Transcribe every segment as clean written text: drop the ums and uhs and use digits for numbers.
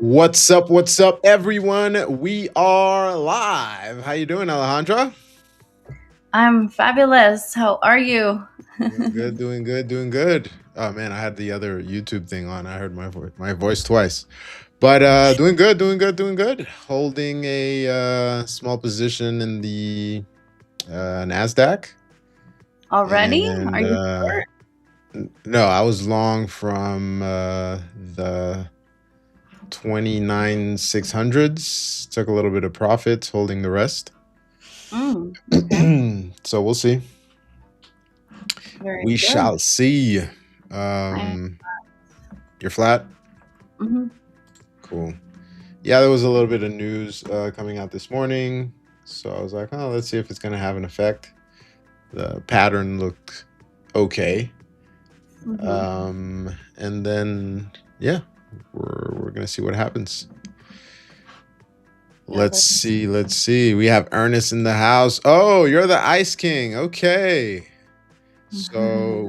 What's up, everyone? We are live. How you doing, Alejandra? I'm fabulous. How are you? Doing good, doing good, doing good. Oh man, I had the other YouTube thing on. I heard my voice twice. But doing good, doing good, doing good. Holding a small position in the Nasdaq. Already? Are And you short? no, I was long from the 29,600s. Took a little bit of profits, holding the rest. Okay. So we'll see. Very We good. shall see. I You're flat? mhm. Cool. Yeah, there was a little bit of news coming out this morning. So I was like, oh, let's see if it's going to have an effect. The pattern looked okay. Mhm. And then, yeah, we're going to see what happens. Yeah, Let's see. Let's see. We have Ernest in the house. Oh, you're the Ice King. Okay. So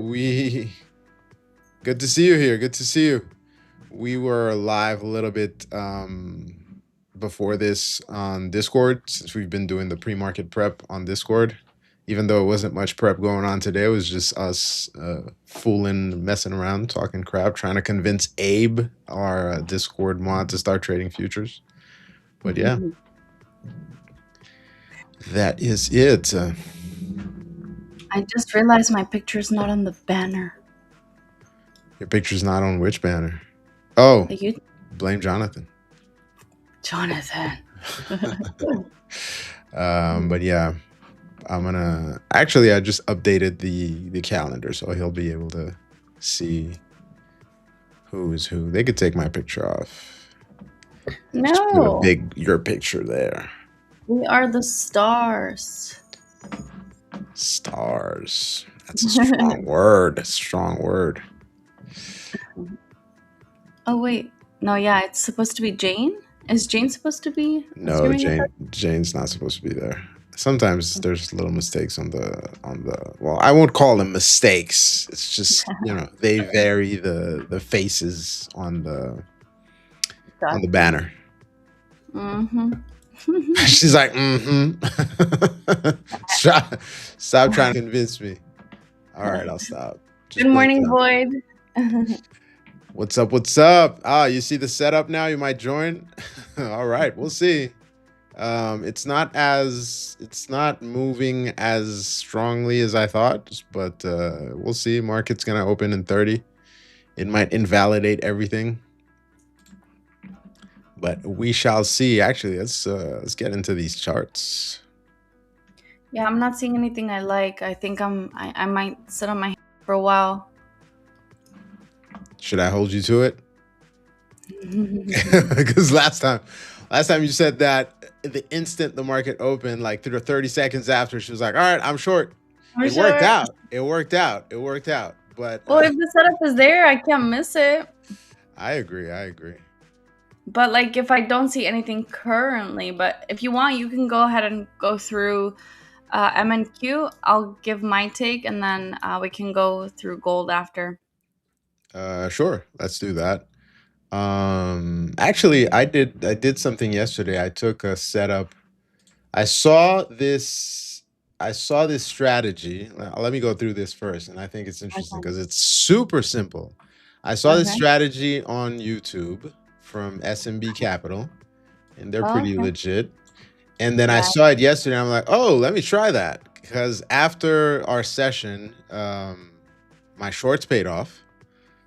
good to see you here. Good to see you. We were live a little bit before this on Discord, since we've been doing the pre-market prep on Discord. Even though it wasn't much prep going on today, it was just us fooling, messing around, talking crap, trying to convince Abe, our Discord mod, to start trading futures. But yeah, that is it. I just realized my picture's not on the banner. Your picture's not on which banner? Oh, The you blame Jonathan. Jonathan. But yeah, I'm gonna actually I just updated the calendar, so he'll be able to see who is who. They could take my picture off. Just put a No. big your picture there. We are the stars. Stars. That's a strong word. A strong word. Oh wait. No, yeah, it's supposed to be Jane. Is Jane supposed to be No, streaming with us? Jane's not supposed to be there. Sometimes there's little mistakes on the well, I won't call them mistakes. It's just, they vary the faces on the Gotcha. banner. Mm-hmm. She's like, stop, stop trying to convince me. All right, I'll stop. Good Just blame morning, John. Void. What's up? What's up? Ah, you see the setup now? You might join. All right, we'll see. It's not moving as strongly as I thought, but we'll see. Market's gonna open in 30. It might invalidate everything, but we shall see. Actually, let's get into these charts. Yeah, I'm not seeing anything I like. I think I might sit on my hands for a while. Should I hold you to it? Because last time you said that the instant the market opened, like 30 seconds after, she was like, all right, I'm short. For It worked sure. out. It worked out. It worked out. But Well, if the setup is there, I can't miss it. I agree. I agree. But like if I don't see anything currently, but if you want, you can go ahead and go through MNQ. I'll give my take and then we can go through gold after. Sure. Let's do that. Actually, I did something yesterday. I took a setup. I saw this I saw this strategy. Let me go through this first, and I think it's interesting Okay. because it's super simple. I saw this Okay. strategy on YouTube from SMB Capital, and they're pretty Okay. legit. And then I Yeah. saw it yesterday. And I'm like, oh, let me try that because after our session, my shorts paid off,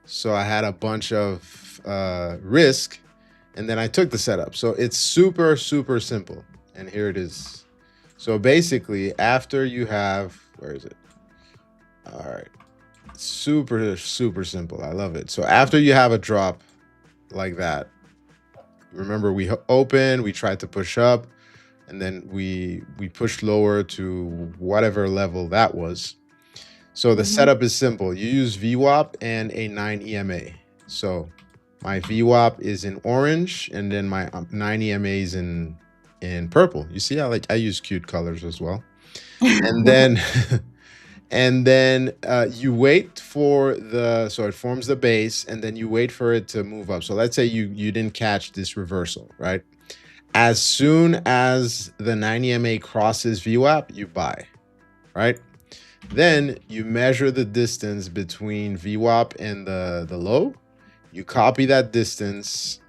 so I had a bunch of risk, and then I took the setup. So it's super, super simple. And here it is. So basically, after you have, where is it? All right. Super, super simple. I love it. So after you have a drop like that, remember we open, we tried to push up, and then we pushed lower to whatever level that was. So the Mhm. setup is simple. You use VWAP and a 9 EMA. So my VWAP is in orange, and then my 9 EMA is in purple. You see, I use cute colors as well. And then And then you wait for so it forms the base, and then you wait for it to move up. So let's say you didn't catch this reversal, right? As soon as the 90 MA crosses VWAP, you buy, right? Then you measure the distance between VWAP and the low. You copy that distance,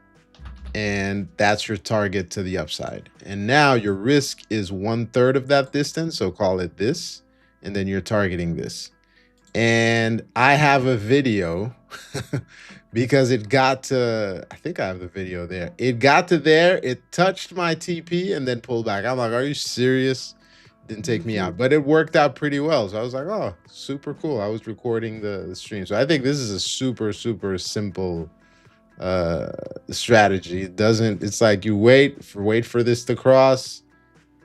and that's your target to the upside. And now your risk is 1/3 of that distance, so call it this, and then you're targeting this. And I have a video because it got to, I think I have the video there. It got to there, it touched my TP and then pulled back. I'm like, are you serious? Didn't take me out, but it worked out pretty well. So I was like, oh, super cool. I was recording the stream. So I think this is a super, super simple strategy. It's like you wait for this to cross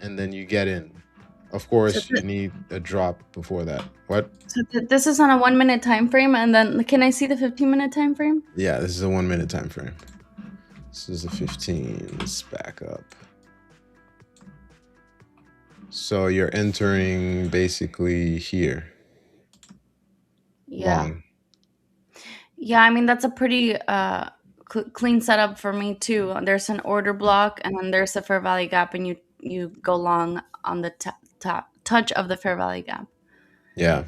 and then you get in. Of course, you need a drop before that. What? So this is on a 1 minute time frame, and then can I see the 15-minute time frame? Yeah, this is a 1 minute time frame. This is a 15. Let's back up. So you're entering basically here. Yeah. Long. Yeah, I mean, that's a pretty clean setup for me too. There's an order block, and then there's a fair value gap, and you go long on the top touch of the fair value gap. Yeah.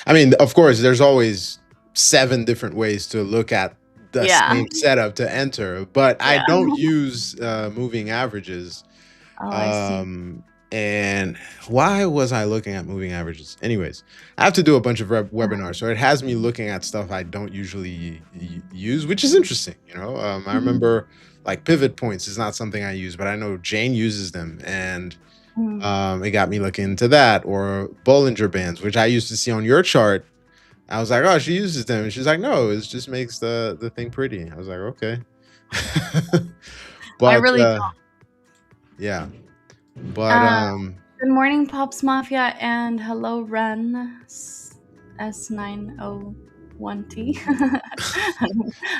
I mean, of course, there's always 7 different ways to look at the same setup to enter, but I don't use moving averages. Oh, I see. And why was I looking at moving averages? Anyways, I have to do a bunch of webinars, so it has me looking at stuff I don't usually use, which is interesting. You know, I remember like pivot points is not something I use, but I know Jane uses them, and it got me looking into that. Or Bollinger Bands, which I used to see on your chart. I was like, oh, she uses them, and she's like, no, it just makes the thing pretty. I was like, okay. But I really don't. Yeah. But good morning, Pops Mafia, and hello, Ren S901T.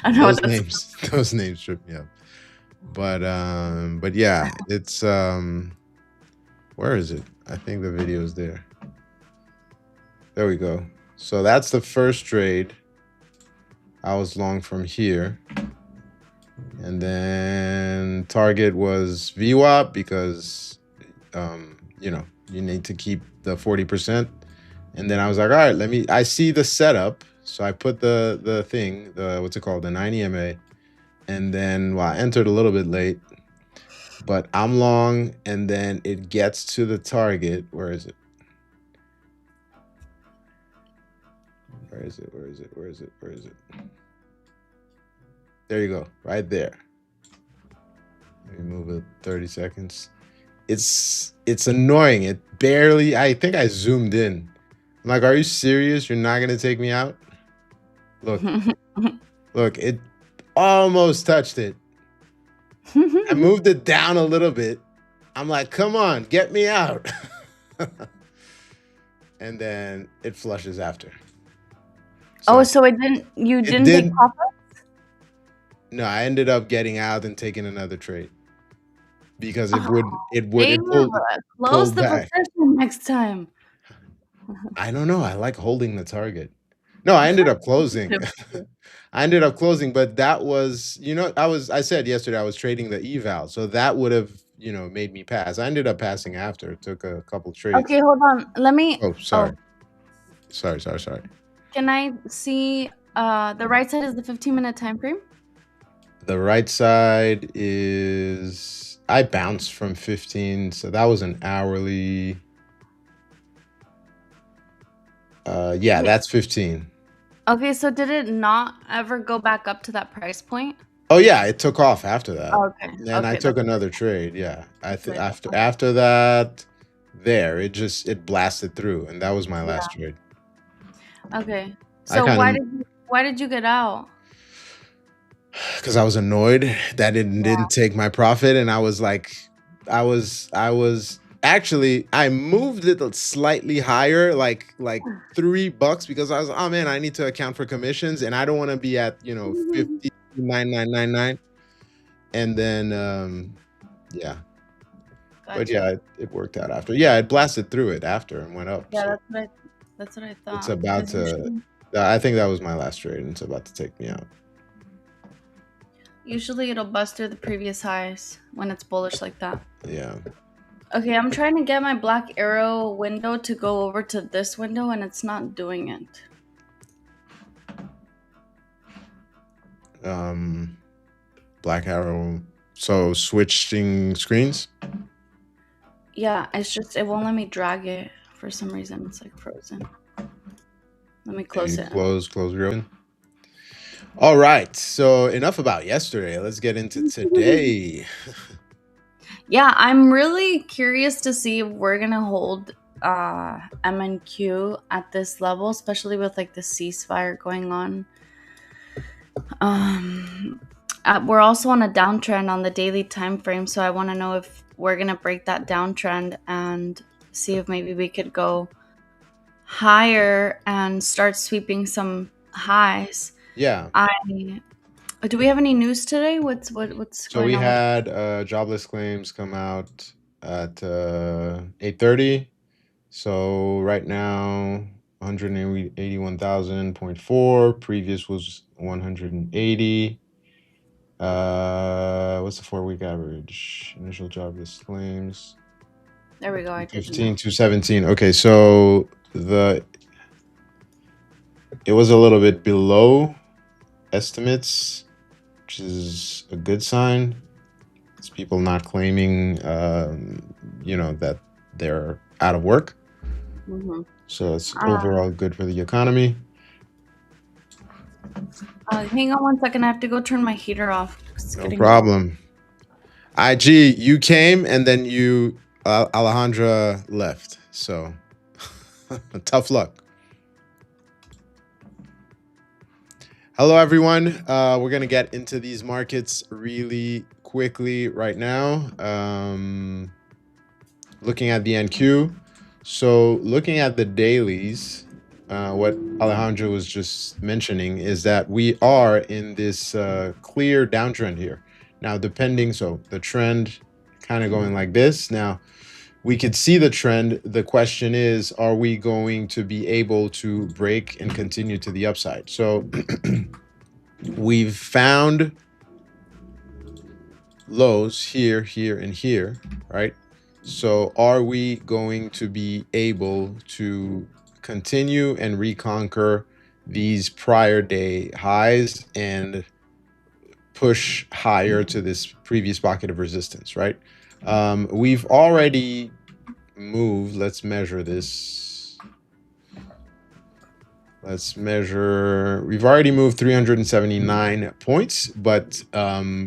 I know those names trip me up. But yeah, it's where is it? I think the video is there. There we go. So that's the first trade. I was long from here. And then target was VWAP because you know, you need to keep the 40%. And then I was like, all right, I see the setup. So I put the thing, what's it called? The 90 MA. And then, well, I entered a little bit late, but I'm long, and then it gets to the target. Where is it? Where is it? Where is it? Where is it? Where is it? There you go, right there. Let me move it 30 seconds. It's annoying. It barely, I think I zoomed in. I'm like, are you serious? You're not gonna take me out? Look, look, it almost touched it. I moved it down a little bit. I'm like, come on, get me out. And then it flushes after. So you didn't take profits? No, I ended up getting out and taking another trade because it would close the position next time. I don't know. I like holding the target. No, I ended up closing. I ended up closing, but that was, you know, I said yesterday I was trading the eval, so that would have, you know, made me pass. I ended up passing after. It took a couple trades. Okay, hold on. Let me. Oh, sorry. Sorry. Can I see the right side is the 15-minute time frame? The right side is, I bounced from 15, so that was an hourly. Yeah, that's 15. Okay, so did it not ever go back up to that price point? Oh yeah, it took off after that. Okay. And I took another trade. Yeah, after that, it blasted through, and that was my last trade. Okay, so why did you get out? Because I was annoyed that it didn't take my profit, and I was like, I was actually, I moved it slightly higher, like $3, because I was, oh man, I need to account for commissions, and I don't want to be at, you know, 50.9999. And then yeah. Gotcha. But yeah, it worked out after. Yeah, it blasted through it after and went up. Yeah, so. That's what I It's thought. about 'Cause to. I think that was my last trade, and it's about to take me out. usually it'll bust through the previous highs when it's bullish like that. Yeah. Okay, I'm trying to get my black arrow window to go over to this window, and it's not doing it. Black arrow. So switching screens. Yeah, it's just it won't let me drag it for some reason. It's like frozen. Let me close You it. close reopen. All right. So enough about yesterday. Let's get into today. Yeah, I'm really curious to see if we're gonna hold MNQ at this level, especially with like the ceasefire going on. Um, we're also on a downtrend on the daily time frame, so I want to know if we're gonna break that downtrend and see if maybe we could go higher and start sweeping some highs. Yeah. Do we have any news today? What's So going we on with? had jobless claims come out at 8:30. So right now 181,000.4. Previous was 180. What's the 4-week average? Initial jobless claims. There we go. I did 15 to 17. Okay, so it was a little bit below estimates, which is a good sign. It's people not claiming, that they're out of work. Mm-hmm. So it's overall good for the economy. Hang on one second. I have to go turn my heater off. It's No getting problem. IG, you came and then Alejandra left. So tough luck. Hello, everyone. We're going to get into these markets really quickly right now. Looking at the NQ. So looking at the dailies, what Alejandro was just mentioning is that we are in this clear downtrend here. Now, so the trend kind of going like this. Now, we could see the trend. The question is, are we going to be able to break and continue to the upside? So we've found lows here, here, and here, right? So are we going to be able to continue and reconquer these prior day highs and push higher to this previous pocket of resistance, right? We've already moved. Let's measure this. We've already moved 379 points, but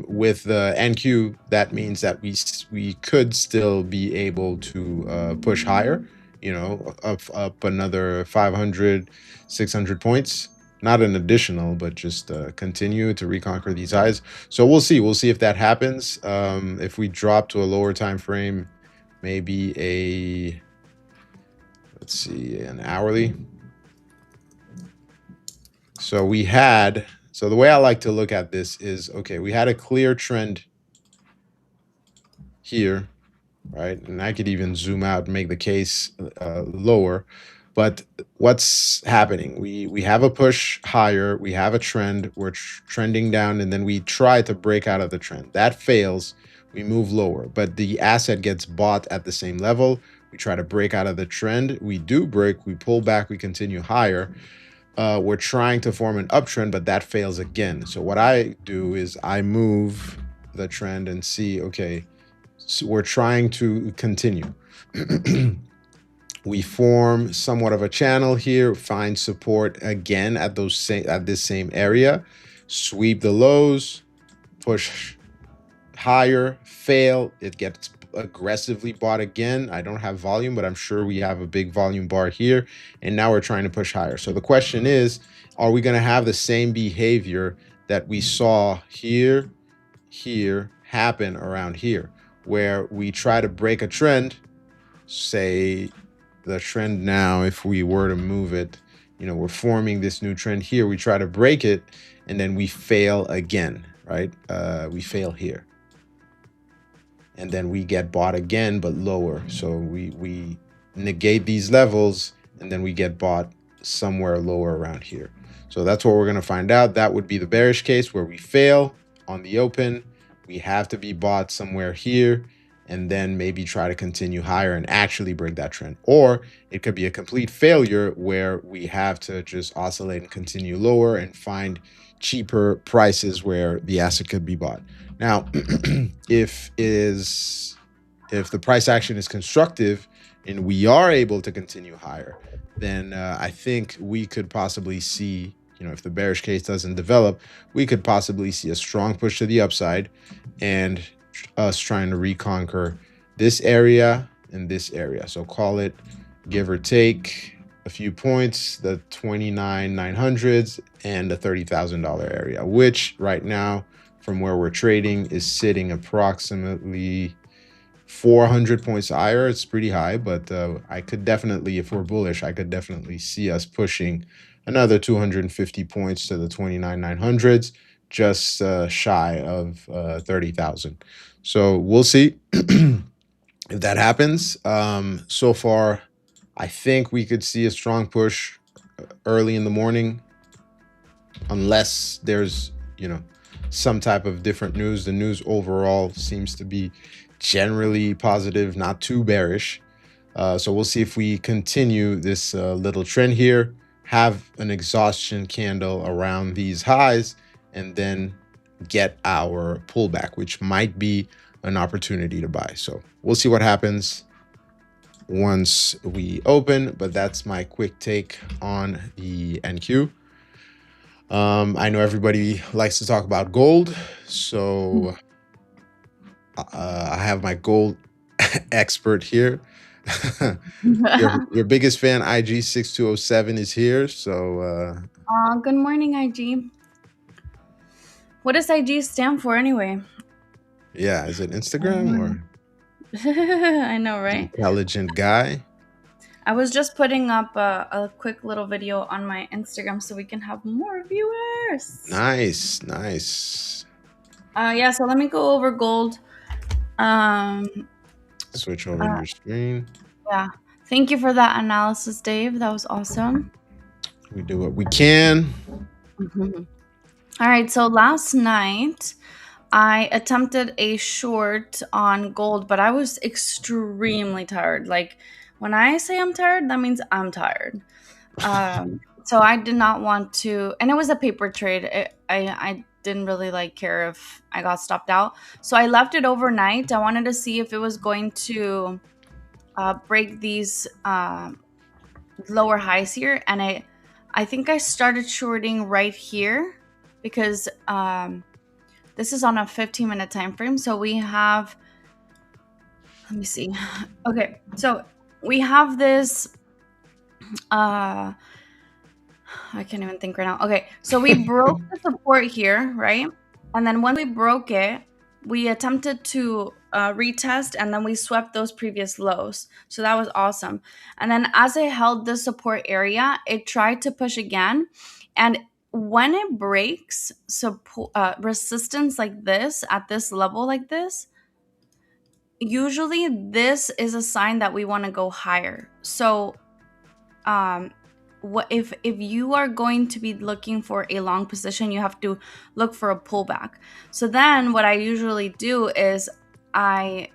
with the NQ, that means that we could still be able to push higher, up another 500, 600 points. Not an additional, but just continue to reconquer these highs. So we'll see. We'll see if that happens. If we drop to a lower time frame, maybe let's see, an hourly. So the way I like to look at this is, okay, we had a clear trend here, right? And I could even zoom out and make the case lower. But what's happening? We have a push higher. We have a trend. We're trending down, and then we try to break out of the trend. That fails. We move lower, but the asset gets bought at the same level. We try to break out of the trend. We do break. We pull back. We continue higher. We're trying to form an uptrend, but that fails again. So what I do is I move the trend and see, okay, so we're trying to continue. We form somewhat of a channel here, find support again at this same area, sweep the lows, push higher, fail, it gets aggressively bought again. I don't have volume, but I'm sure we have a big volume bar here, and now we're trying to push higher. So the question is, are we going to have the same behavior that we saw here happen around here, where we try to break a trend? Say the trend now, if we were to move it, we're forming this new trend here, we try to break it, and then we fail again, right? We fail here, and then we get bought again, but lower. So we negate these levels, and then we get bought somewhere lower around here. So that's what we're going to find out. That would be the bearish case where we fail on the open. We have to be bought somewhere here and then maybe try to continue higher and actually break that trend. Or it could be a complete failure where we have to just oscillate and continue lower and find cheaper prices where the asset could be bought. Now, if the price action is constructive and we are able to continue higher, then I think we could possibly see, if the bearish case doesn't develop, we could possibly see a strong push to the upside and us trying to reconquer this area and this area. So call it, give or take a few points, the 29,900s and the $30,000 area, which right now from where we're trading is sitting approximately 400 points higher. It's pretty high, but I could definitely, if we're bullish, I could definitely see us pushing another 250 points to the 29,900s, just shy of 30,000. So we'll see if that happens. So far, I think we could see a strong push early in the morning, unless there's, some type of different news. The news overall seems to be generally positive, not too bearish. So we'll see if we continue this little trend here, have an exhaustion candle around these highs, and then get our pullback, which might be an opportunity to buy. So we'll see what happens once we open, but that's my quick take on the NQ. I know everybody likes to talk about gold, so I have my gold expert here. your biggest fan, IG6207, is here. So good morning, IG. What does IG stand for anyway? Yeah, is it Instagram or? I know, right? Intelligent guy. I was just putting up a quick little video on my Instagram so we can have more viewers. Nice. Yeah, so let me go over gold. Switch over your screen. Yeah. Thank you for that analysis, Dave. That was awesome. We do what we can. All right, so last night I attempted a short on gold, but I was extremely tired. Like, when I say I'm tired, that means I'm tired. So I did not want to, and it was a paper trade. I didn't really care if I got stopped out. So I left it overnight. I wanted to see if it was going to break these lower highs here. And I think I started shorting right here because this is on a 15-minute time frame. So we have, let me see. Okay, so we have this I can't even think right now. Okay, so we broke the support here, right? And then when we broke it, we attempted to retest, and then we swept those previous lows. So that was awesome. And then as it held the support area, it tried to push again. And when it breaks resistance like this, at this level like this, usually this is a sign that we want to go higher. So what if you are going to be looking for a long position, you have to look for a pullback. So then what I usually do is I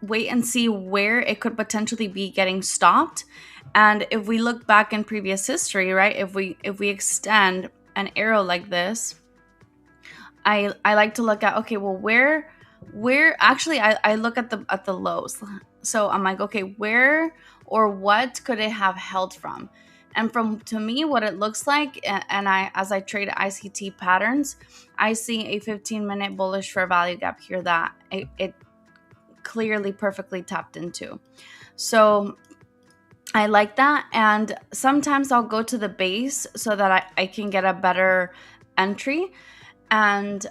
wait and see where it could potentially be getting stopped. And if we look back in previous history, right, if we extend an arrow like this, I like to look at, okay, well, where actually I look at the lows. So I'm like, okay, where or what could it have held from? And to me, what it looks like, and as I trade ICT patterns, I see a 15-minute bullish fair value gap here that it clearly perfectly tapped into. So I like that. And sometimes I'll go to the base so that I can get a better entry. And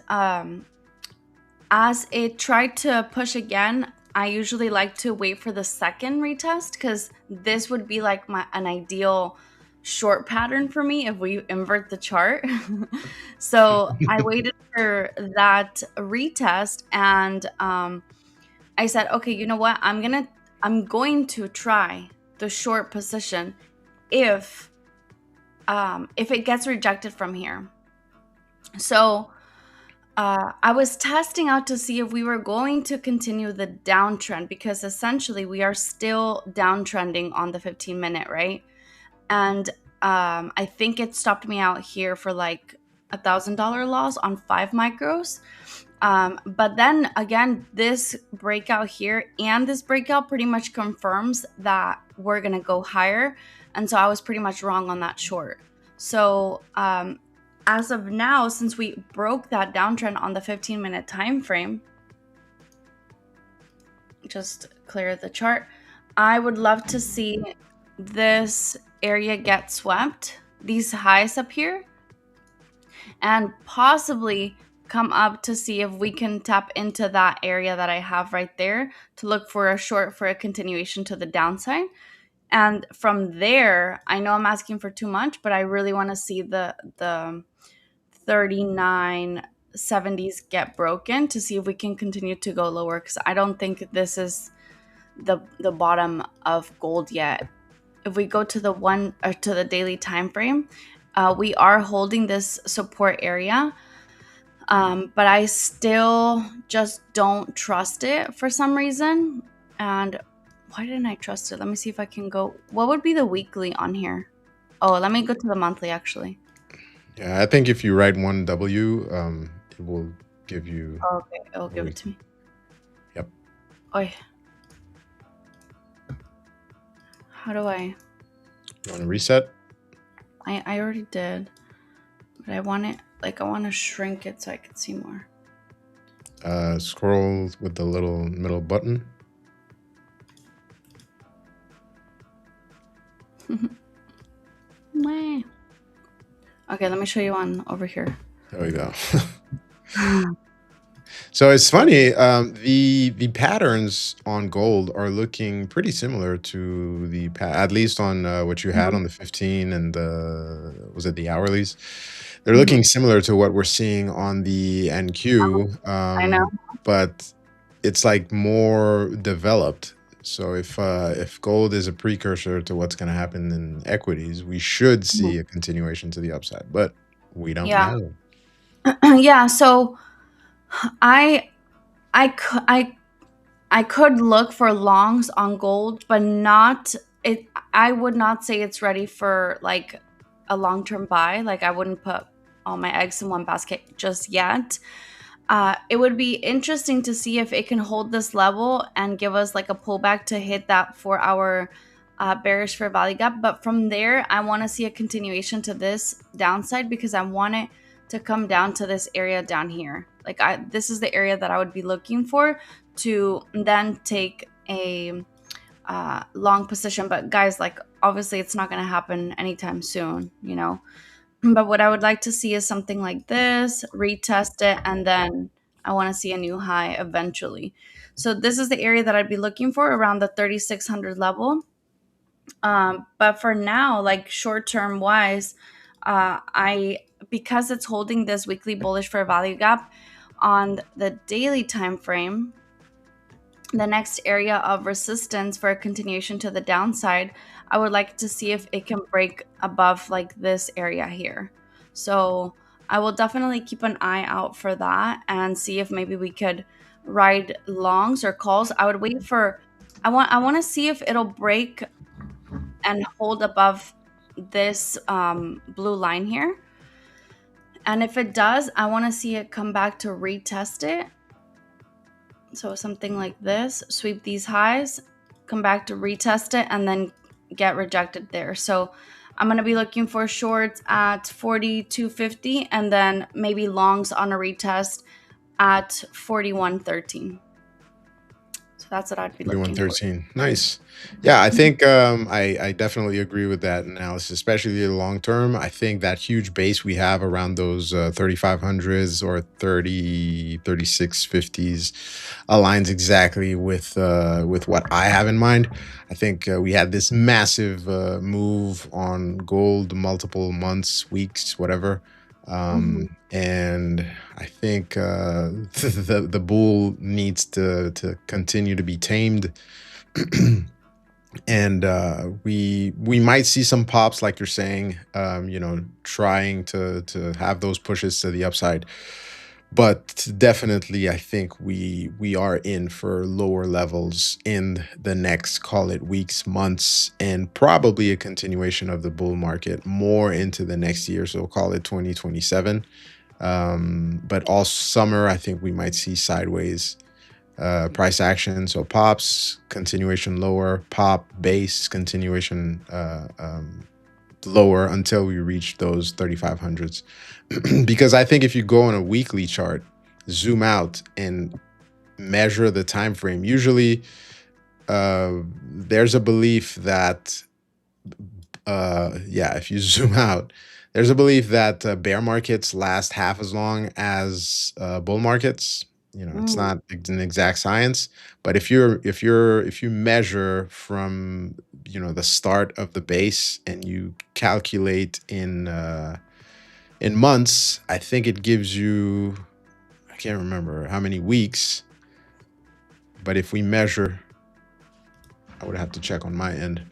as it tried to push again, I usually like to wait for the second retest, because this would be like an ideal short pattern for me if we invert the chart. So I waited for that retest, and I said, okay, you know what? I'm going to try the short position if it gets rejected from here. So I was testing out to see if we were going to continue the downtrend, because essentially we are still downtrending on the 15-minute, right? And I think it stopped me out here for like $1,000 loss on 5 micros. But then again, this breakout here and this breakout pretty much confirms that we're gonna go higher. And so I was pretty much wrong on that short. So as of now, since we broke that downtrend on the 15-minute time frame, just clear the chart, I would love to see this area get swept, these highs up here, and possibly come up to see if we can tap into that area that I have right there to look for a short for a continuation to the downside. And from there, I know I'm asking for too much, but I really want to see the 39.70s get broken to see if we can continue to go lower, because I don't think this is the bottom of gold yet. If we go to the daily time frame, we are holding this support area, but I still just don't trust it for some reason. And why didn't I trust it? Let me see if I can go. What would be the weekly on here? Oh, let me go to the monthly actually. Yeah, I think if you write 1W, it will give you. Oh, okay, it'll give it to me. Yep. Oi. How do I? You want to reset? I already did, but I want it, like, I want to shrink it so I can see more. Scroll with the little middle button. Okay, let me show you one over here. There we go. So it's funny. The patterns on gold are looking pretty similar to the at least on what you had on the 15 and was it the hourlies? They're looking similar to what we're seeing on the NQ. I know, but it's like more developed. So if gold is a precursor to what's going to happen in equities, we should see a continuation to the upside, but we don't know. Yeah. So I could look for longs on gold, but not it. I would not say it's ready for like a long-term buy. Like, I wouldn't put all my eggs in one basket just yet. It would be interesting to see if it can hold this level and give us like a pullback to hit that 4-hour bearish fair value gap. But from there, I want to see a continuation to this downside, because I want it to come down to this area down here. Like, this is the area that I would be looking for to then take a long position. But guys, like, obviously it's not going to happen anytime soon, you know. But what I would like to see is something like this, retest it, and then I want to see a new high eventually. So this is the area that I'd be looking for, around the 3,600 level. But for now, like short-term wise, because it's holding this weekly bullish fair value gap on the daily time frame, the next area of resistance for a continuation to the downside, I would like to see if it can break above like this area here. So I will definitely keep an eye out for that and see if maybe we could ride longs or calls. I would wait for, I want to see if it'll break and hold above this blue line here. And if it does, I want to see it come back to retest it. So something like this, sweep these highs, come back to retest it, and then get rejected there. So I'm going to be looking for shorts at 42.50 and then maybe longs on a retest at 41.13. So that's what I'd be looking for. 41.13. Nice. Yeah, I think I definitely agree with that analysis, especially the long term. I think that huge base we have around those 3,500s or 36.50s aligns exactly with what I have in mind. I think we had this massive move on gold, multiple months, weeks, whatever. And I think the bull needs to continue to be tamed. And we might see some pops, like you're saying, trying to have those pushes to the upside. But definitely, I think we are in for lower levels in the next, call it, weeks, months, and probably a continuation of the bull market more into the next year. So call it 2027. But all summer, I think we might see sideways price action. So pops, continuation lower, pop, base, continuation lower until we reach those 3500s. Because I think if you go on a weekly chart, zoom out and measure the time frame, usually there's a belief that if you zoom out, there's a belief that bear markets last half as long as bull markets. It's not an exact science, but if you measure from the start of the base and you calculate in months, I think it gives you, I can't remember how many weeks, but if we measure, I would have to check on my end.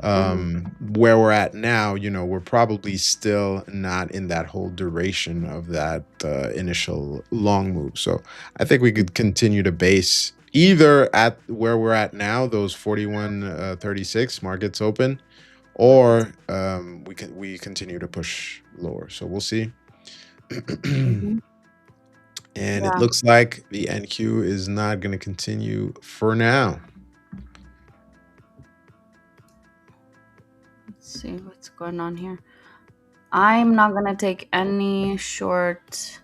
Where we're at now, we're probably still not in that whole duration of that initial long move. So I think we could continue to base either at where we're at now, those 41.36 markets open, or we continue to push lower. So we'll see. And it Yeah. looks like the NQ is not going to continue for now. Let's see what's going on here. I'm not gonna take any short.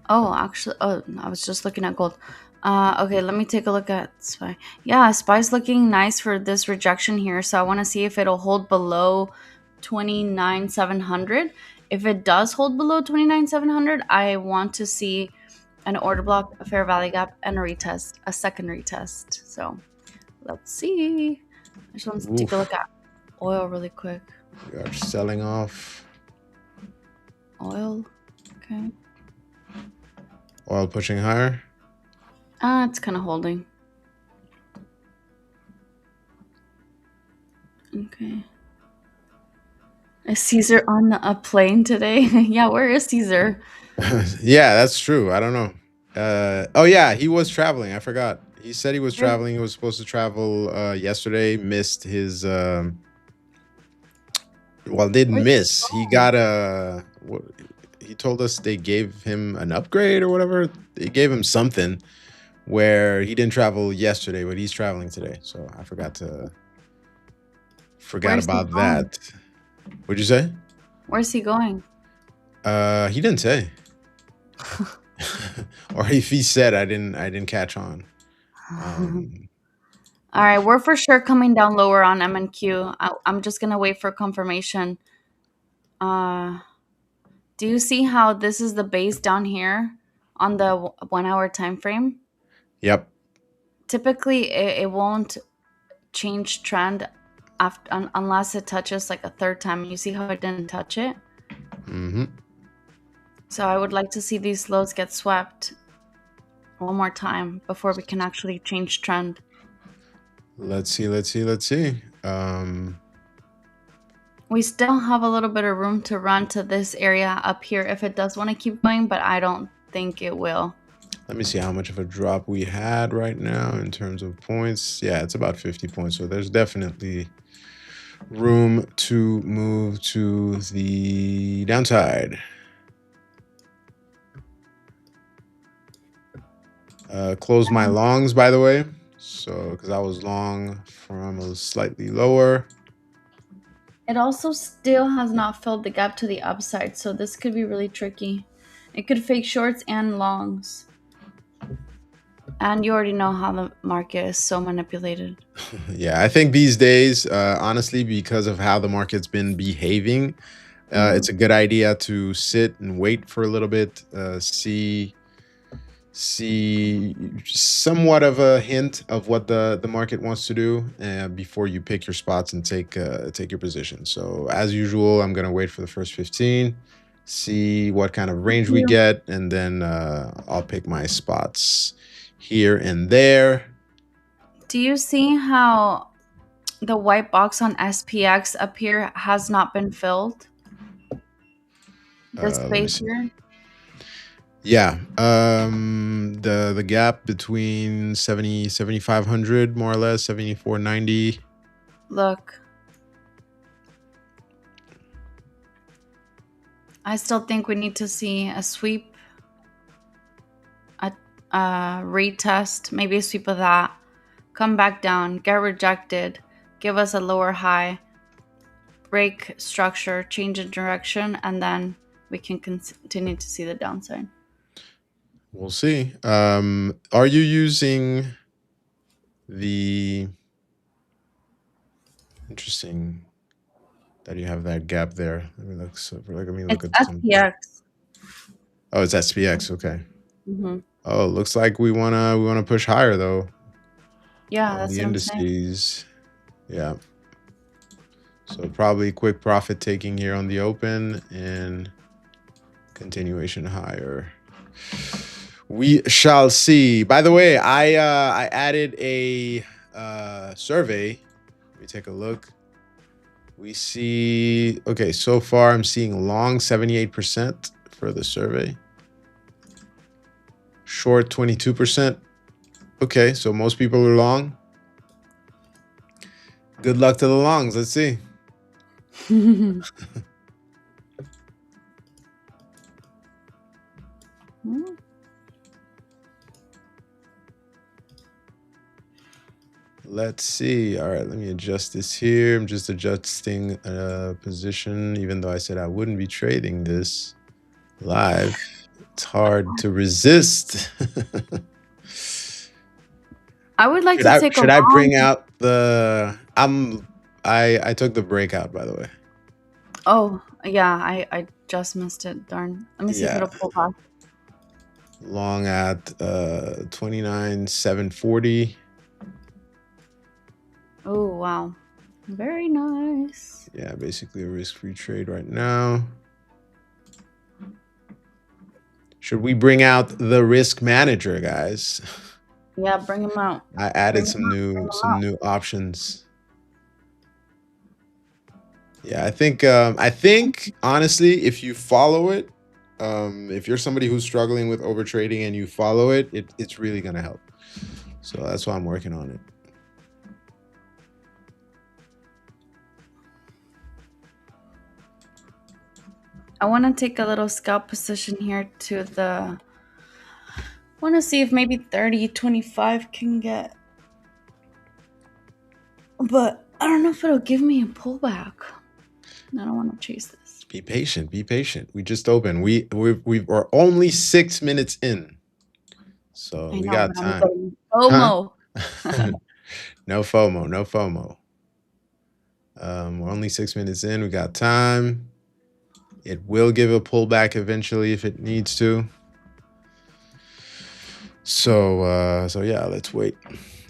Oh, actually, I was just looking at gold. Okay, let me take a look at SPY. Yeah, SPY's looking nice for this rejection here. So I want to see if it'll hold below 29,700. If it does hold below 29,700, I want to see an order block, a fair value gap, and a retest, a second retest. So let's see. I just want to take a look at oil really quick. We are selling off. Oil, okay. Oil pushing higher. It's kind of holding. Okay. Is Caesar on a plane today? Yeah, where is Caesar? Yeah, that's true. I don't know. Oh yeah, he was traveling. I forgot. He said he was traveling. He was supposed to travel yesterday. Missed his. Well, didn't miss. He got a. What, he told us they gave him an upgrade or whatever. They gave him something where he didn't travel yesterday, but he's traveling today. So I forgot about that. What'd you say? Where's he going? He didn't say. Or if he said, I didn't catch on. All right, we're for sure coming down lower on MNQ. I'm just gonna wait for confirmation. Do you see how this is the base down here on the 1 hour time frame? Yep. Typically, it won't change trend after unless it touches like a third time. You see how it didn't touch it? So I would like to see these lows get swept one more time before we can actually change trend. Let's see. We still have a little bit of room to run to this area up here if it does want to keep going, but I don't think it will. Let me see how much of a drop we had right now in terms of points. Yeah, it's about 50 points. So there's definitely room to move to the downside. Close my longs, by the way. So, because I was long from a slightly lower. It also still has not filled the gap to the upside, so this could be really tricky. It could fake shorts and longs. And you already know how the market is so manipulated. Yeah, I think these days, honestly, because of how the market's been behaving, it's a good idea to sit and wait for a little bit, see somewhat of a hint of what the market wants to do before you pick your spots and take your position. So as usual, I'm gonna wait for the first 15, see what kind of range we get, and then I'll pick my spots here and there. Do you see how the white box on SPX up here has not been filled. This Let me space see. here. Yeah. The gap between 7,500 more or less, 7,490. Look. I still think we need to see a sweep, a retest, maybe a sweep of that, come back down, get rejected, give us a lower high, break structure, change in direction, and then we can continue to see the downside. We'll see. Are you using the interesting that you have that gap there? Let me look. Let me look It's at some. SPX. Oh, it's SPX. Okay. Mm-hmm. Oh, looks like we wanna push higher though Yeah, on that's the what I'm saying. indices. Yeah. So probably quick profit taking here on the open and continuation higher. We shall see. By the way, I added a survey. Let me take a look. We see, okay, so far I'm seeing long 78% for the survey. Short 22%. Okay, so most people are long. Good luck to the longs. Let's see. Let's see. All right, let me adjust this here. I'm just adjusting position, even though I said I wouldn't be trading this live. It's hard to resist. I would like to take a Should I bring long. out the I took the breakout, by the way. Oh, yeah, I just missed it. Darn. Let me see if Yeah. it'll pull back. Long at 29,740. Oh, wow. Very nice. Yeah, basically a risk-free trade right now. Should we bring out the risk manager, guys? Yeah, bring him out. I added some new options. Yeah, I think honestly, if you follow it, if you're somebody who's struggling with overtrading and you follow it, it's really gonna help. So that's why I'm working on it. I want to take a little scalp position here to the. Want to see if maybe 30.25 can get. But I don't know if it'll give me a pullback. I don't want to chase this. Be patient. Be patient. We just opened. We're only 6 minutes in, so we got time. FOMO. Huh? No FOMO. No FOMO. We're only 6 minutes in. We got time. It will give a pullback eventually if it needs to. So yeah, let's wait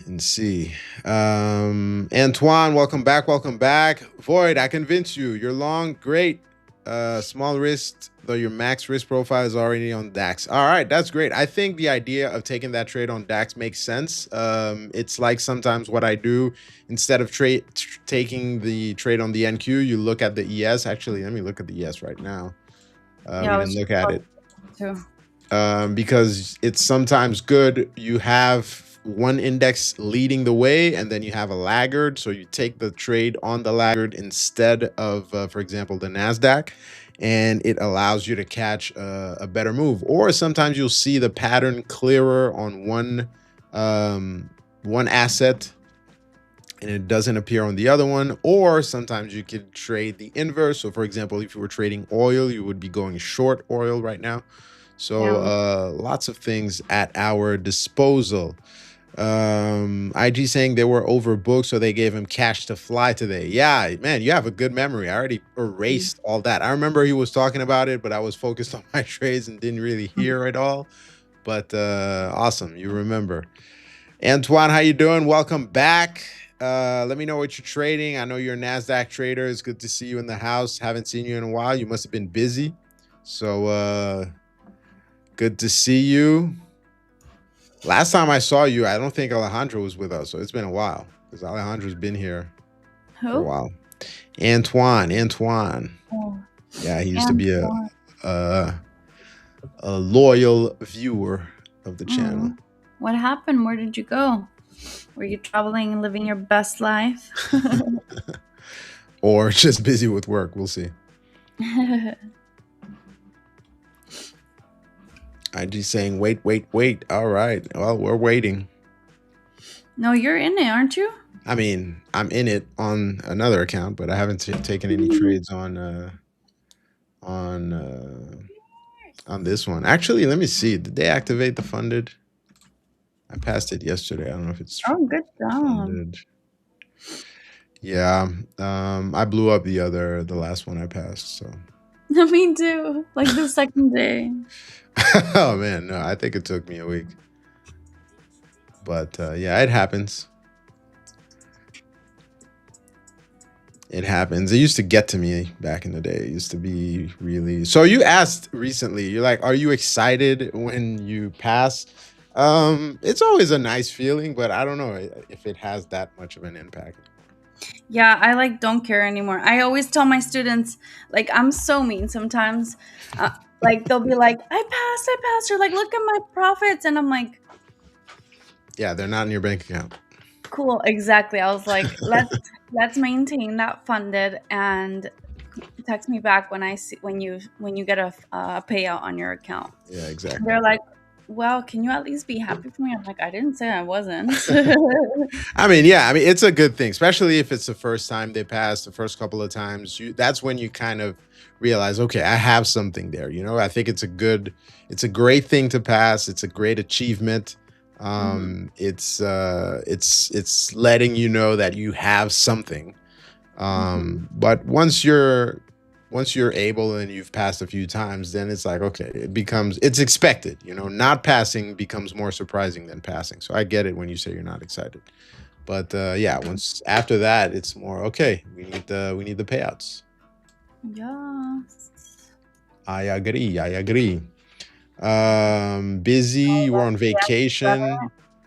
and see. Antoine, welcome back. Welcome back. Void, I convinced you. You're long. Great. Small risk, though your max risk profile is already on DAX. All right, that's great. I think the idea of taking that trade on DAX makes sense. It's like sometimes what I do, instead of taking the trade on the NQ, you look at the ES. Actually, let me look at the ES right now. Yeah, We can look at it. Too. Because it's sometimes good. You have one index leading the way and then you have a laggard. So you take the trade on the laggard instead of, for example, the Nasdaq, and it allows you to catch a better move. Or sometimes you'll see the pattern clearer on one asset and it doesn't appear on the other one. Or sometimes you could trade the inverse. So for example, if you were trading oil, you would be going short oil right now. So lots of things at our disposal. IG saying they were overbooked, so they gave him cash to fly today. Yeah, man, you have a good memory. I already erased all that. I remember he was talking about it, but I was focused on my trades and didn't really hear it all. But awesome, you remember. Antoine, how you doing? Welcome back. Let me know what you're trading. I know you're a Nasdaq trader. It's good to see you in the house. Haven't seen you in a while. You must have been busy. So good to see you. Last time I saw you, I don't think Alejandro was with us, so it's been a while because Alejandro's been here for a Who? while. Antoine. Oh, Yeah, he used to and be a, a loyal viewer of the channel. what happened? Where did you go? Were you traveling and living your best life? Or just busy with work. We'll see. IG saying, wait. All right. Well, we're waiting. No, you're in it, aren't you? I mean, I'm in it on another account, but I haven't taken any trades on this one. Actually, let me see. Did they activate the funded? I passed it yesterday. I don't know if it's Oh, good job. funded. Yeah. I blew up the last one I passed. So. Me too. Like the second day. Oh man, no, I think it took me a week. But yeah, it happens. It happens. It used to get to me back in the day. It used to be really. So you asked recently, you're like, are you excited when you pass? It's always a nice feeling, but I don't know if it has that much of an impact. Yeah, I like don't care anymore. I always tell my students, like, I'm so mean sometimes. Like they'll be like, I passed, or like, look at my profits, and I'm like, Yeah, they're not in your bank account. cool, exactly. I was like, let's maintain that funded and text me back when I see when you get a payout on your account. Yeah, exactly. They're like, well, can you at least be happy for me? I'm like, I didn't say I wasn't. I mean, yeah, I mean, it's a good thing, especially if it's the first time they pass, the first couple of times. That's when you kind of realize, okay, I have something there. You know, I think it's a great thing to pass. It's a great achievement. It's letting you know that you have something. But once you're able and you've passed a few times, then it's like, okay, it's expected, you know, not passing becomes more surprising than passing. So I get it when you say you're not excited, but yeah, once after that, it's more, okay, we need the payouts. Yes. I agree. Busy, you were on vacation.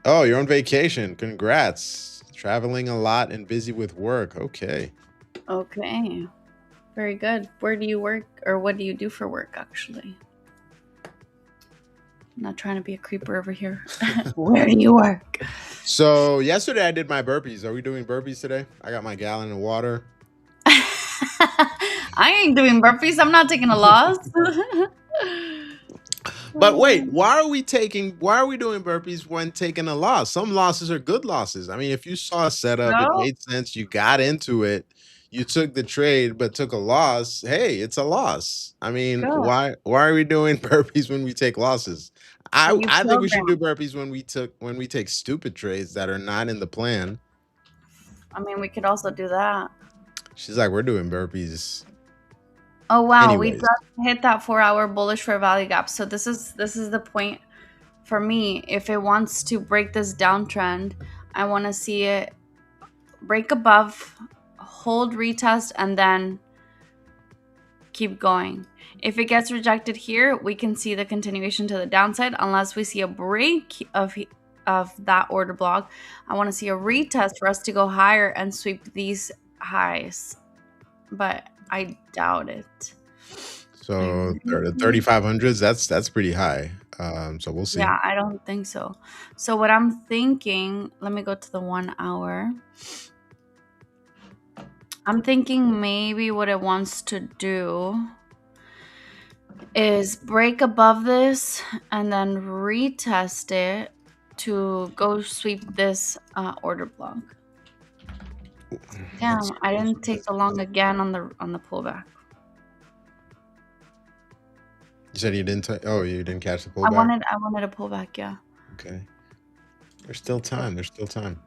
Oh, you're on vacation. Congrats. Traveling a lot and busy with work. Okay. Okay. Very good. Where do you work, or what do you do for work, actually? I'm not trying to be a creeper over here. Where do you work? So yesterday I did my burpees. Are we doing burpees today? I got my gallon of water. I ain't doing burpees. I'm not taking a loss. But wait, why are we doing burpees when taking a loss? Some losses are good losses. I mean, if you saw a setup, it No? made sense, you got into it, you took the trade but took a loss, hey, it's a loss. I mean, Good. why are we doing burpees when we take losses? You I think we should do program. burpees when we take stupid trades that are not in the plan. I mean, we could also do that. She's like, we're doing burpees. Oh wow, we Anyways. just hit that 4-hour bullish for value gap. So this is the point for me. If it wants to break this downtrend, I want to see it break above, hold retest, and then keep going. If it gets rejected here, we can see the continuation to the downside unless we see a break of that order block. I want to see a retest for us to go higher and sweep these highs, but I doubt it. So the 3,500s, that's pretty high. So we'll see. Yeah, I don't think so. So what I'm thinking, let me go to the 1 hour. I'm thinking maybe what it wants to do is break above this and then retest it to go sweep this order block. Damn, I didn't take the long again on the pullback. You said you didn't. You didn't catch the pullback. I wanted a pullback. Yeah. Okay. There's still time. There's still time.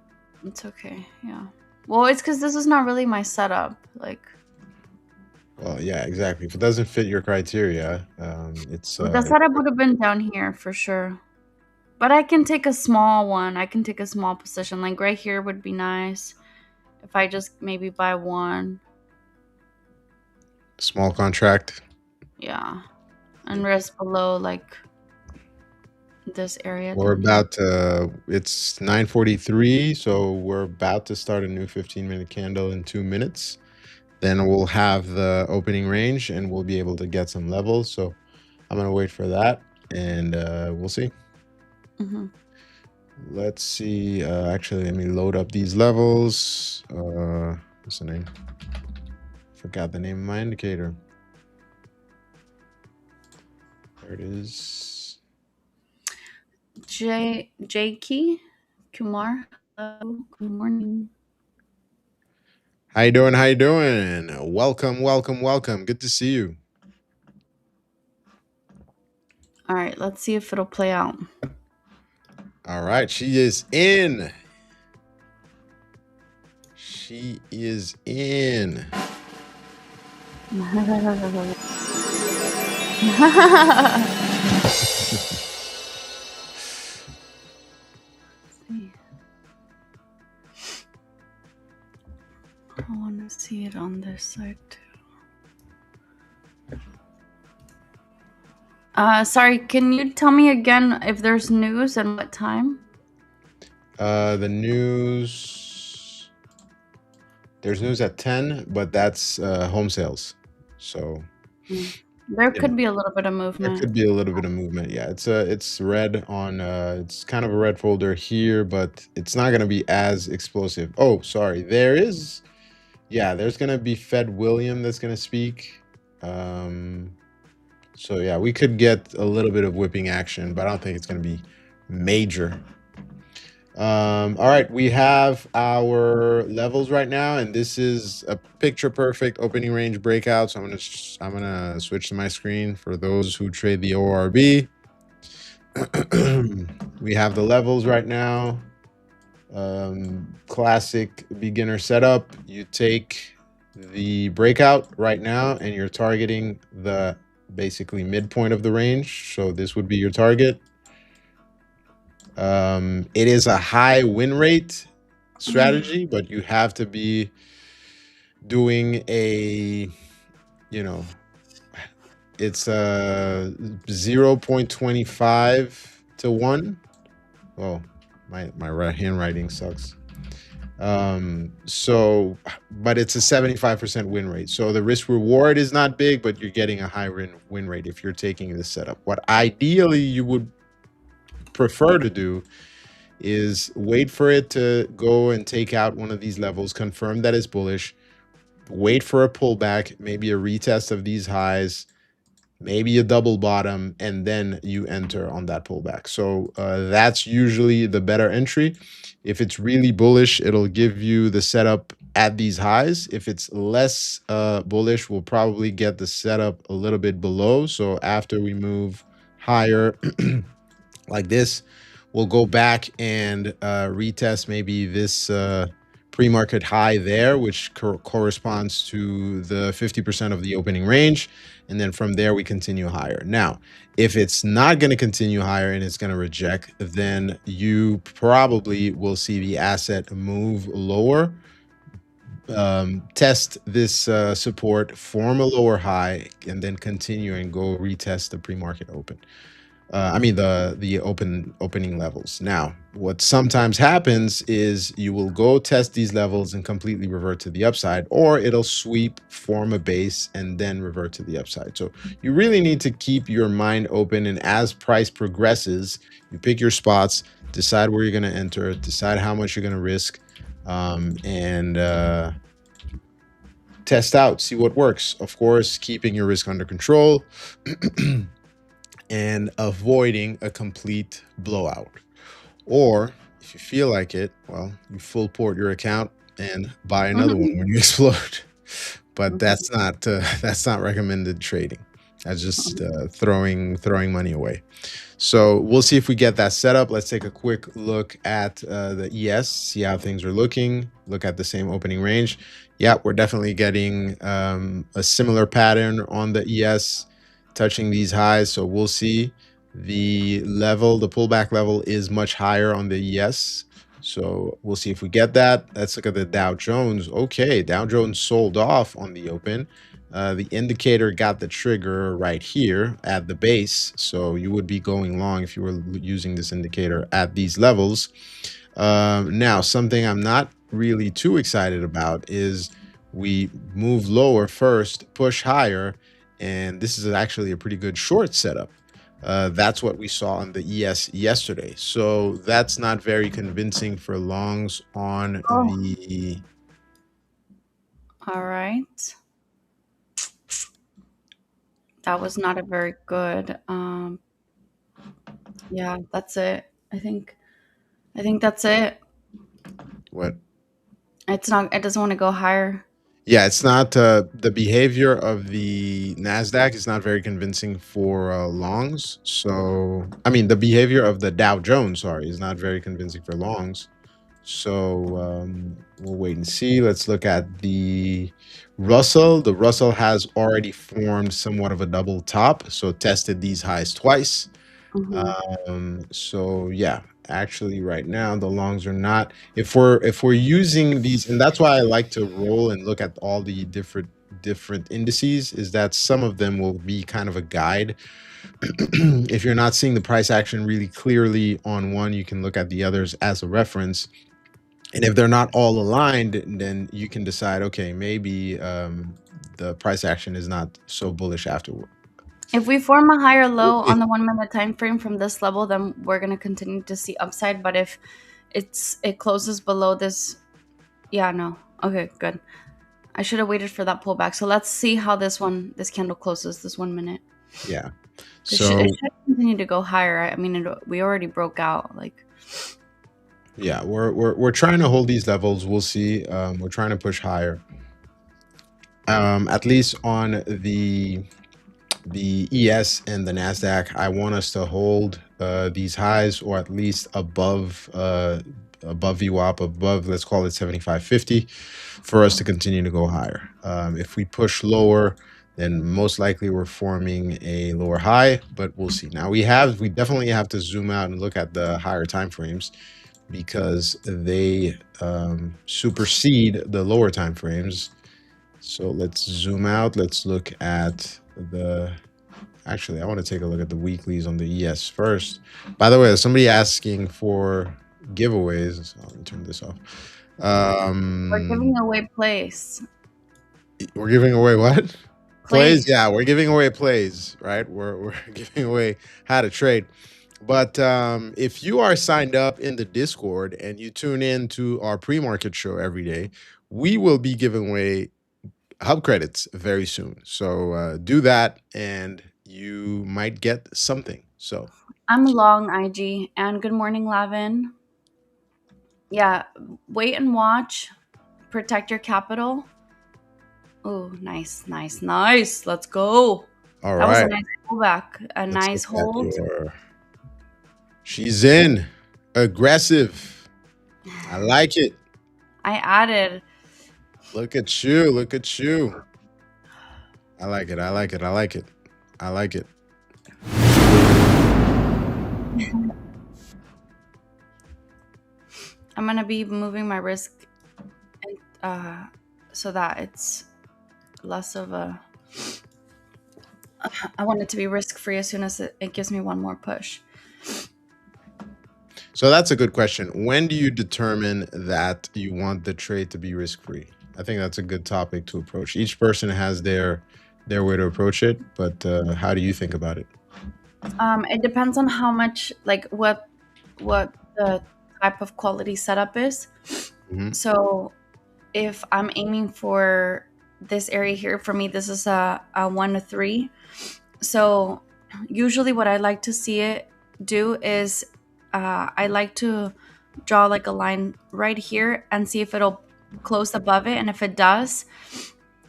It's okay. Yeah. Well, it's because this is not really my setup. Like. Well, yeah, exactly. If it doesn't fit your criteria, it's. The setup would have been down here for sure. But I can take a small one. I can take a small position. Like right here would be nice. If I just maybe buy one. Small contract. Yeah. And risk below like this area. We're about to, it's 9:43, so we're about to start a new 15-minute candle in 2 minutes. Then we'll have the opening range and we'll be able to get some levels. So I'm going to wait for that and we'll see. Let's see. Actually, let me load up these levels. What's the name? Forgot the name of my indicator. There it is. J.K. Kumar. Hello. Good morning. How you doing? How you doing? Welcome, welcome, welcome. Good to see you. All right, let's see if it'll play out. All right, she is in. She is in. I want to see it on this side too. Sorry, can you tell me again if there's news and what time? The news. There's news at 10, but that's home sales. So there could be a little bit of movement. There could be a little bit of movement. Yeah, it's red on it's kind of a red folder here, but it's not going to be as explosive. Oh, sorry. There's going to be Fed William that's going to speak. So yeah, we could get a little bit of whipping action, but I don't think it's going to be major. All right, we have our levels right now, and this is a picture perfect opening range breakout. So I'm gonna switch to my screen for those who trade the ORB. We have the levels right now. Classic beginner setup. You take the breakout right now, and you're targeting the basically midpoint of the range. So this would be your target. It is a high win rate strategy, but you have to be doing a, it's a 0.25 to 1. Oh, my handwriting sucks. But it's a 75% win rate. So the risk reward is not big, but you're getting a high win rate if you're taking this setup. What ideally you would prefer to do is wait for it to go and take out one of these levels, confirm that it's bullish, wait for a pullback, maybe a retest of these highs, maybe a double bottom, and then you enter on that pullback. So that's usually the better entry. If it's really bullish, it'll give you the setup at these highs. If it's less bullish, we'll probably get the setup a little bit below. So after we move higher like this, we'll go back and retest maybe this pre-market high there, which corresponds to the 50% of the opening range. And then from there, we continue higher. Now, if it's not going to continue higher and it's going to reject, then you probably will see the asset move lower, test this support, form a lower high, and then continue and go retest the pre-market open. The opening levels. Now, what sometimes happens is you will go test these levels and completely revert to the upside, or it'll sweep, form a base, and then revert to the upside. So you really need to keep your mind open, and as price progresses, you pick your spots, decide where you're going to enter, decide how much you're going to risk, and test out, see what works. Of course, keeping your risk under control. And avoiding a complete blowout. Or if you feel like it, well, you full port your account and buy another one when you explode. But that's not recommended trading. That's just throwing money away. So we'll see if we get that set up. Let's take a quick look at the ES, see how things are looking. Look at the same opening range. Yeah, we're definitely getting a similar pattern on the ES, touching these highs. So we'll see the pullback level is much higher on the ES. So we'll see if we get that. Let's look at the Dow Jones. Okay, Dow Jones sold off on the open. The indicator got the trigger right here at the base. So you would be going long if you were using this indicator at these levels. Now, something I'm not really too excited about is we move lower first, push higher, and this is actually a pretty good short setup. That's what we saw on the ES yesterday. So that's not very convincing for longs on the. All right. That was not a very good. Yeah, that's it. I think that's it. What? It's not. It doesn't want to go higher. Yeah, it's not the behavior of the Nasdaq is not very convincing for longs. So, I mean, the behavior of the Dow Jones, sorry, is not very convincing for longs. So we'll wait and see. Let's look at the Russell. The Russell has already formed somewhat of a double top, so tested these highs twice. So yeah, actually right now the longs are not, if we're using these, and that's why I like to roll and look at all the different indices, is that some of them will be kind of a guide. If you're not seeing the price action really clearly on one, you can look at the others as a reference. And if they're not all aligned, then you can decide, okay, maybe the price action is not so bullish afterward. If we form a higher low on the 1 minute time frame from this level, then we're gonna continue to see upside. But if it closes below this, yeah, no. Okay, good. I should have waited for that pullback. So let's see how this candle closes this 1 minute. Yeah. So it should continue to go higher. I mean, we already broke out. Like, yeah, we're trying to hold these levels. We'll see. We're trying to push higher. At least on the ES and the Nasdaq, I want us to hold these highs, or at least above VWAP, above, let's call it 75.50, for us to continue to go higher. If we push lower, then most likely we're forming a lower high, but we'll see. Now we definitely have to zoom out and look at the higher time frames, because they supersede the lower time frames. So let's zoom out. Let's look at actually, I want to take a look at the weeklies on the ES first. By the way, there's somebody asking for giveaways. So let me turn this off. we're giving away plays. We're giving away what? Plays? Yeah, we're giving away plays, right? We're giving away how to trade. But if you are signed up in the Discord and you tune in to our pre-market show every day, we will be giving away hub credits very soon. So do that and you might get something. So I'm long IG, and good morning, Lavin. Yeah, wait and watch. Protect your capital. Oh, nice. Let's go. All That was a right. nice pullback. A nice hold. She's in. Aggressive. I like it. I added. Look at you. Look at you. I like it. I like it. I like it. I like it. I'm gonna be moving my risk so that it's less of a. I want it to be risk free as soon as it gives me one more push. So that's a good question. When do you determine that you want the trade to be risk free? I think that's a good topic to approach. Each person has their way to approach it, but how do you think about it? It depends on how much, like what the type of quality setup is. So if I'm aiming for this area here, for me this is a 1 to 3. So usually what I like to see it do is I like to draw like a line right here and see if it'll close above it. And if it does,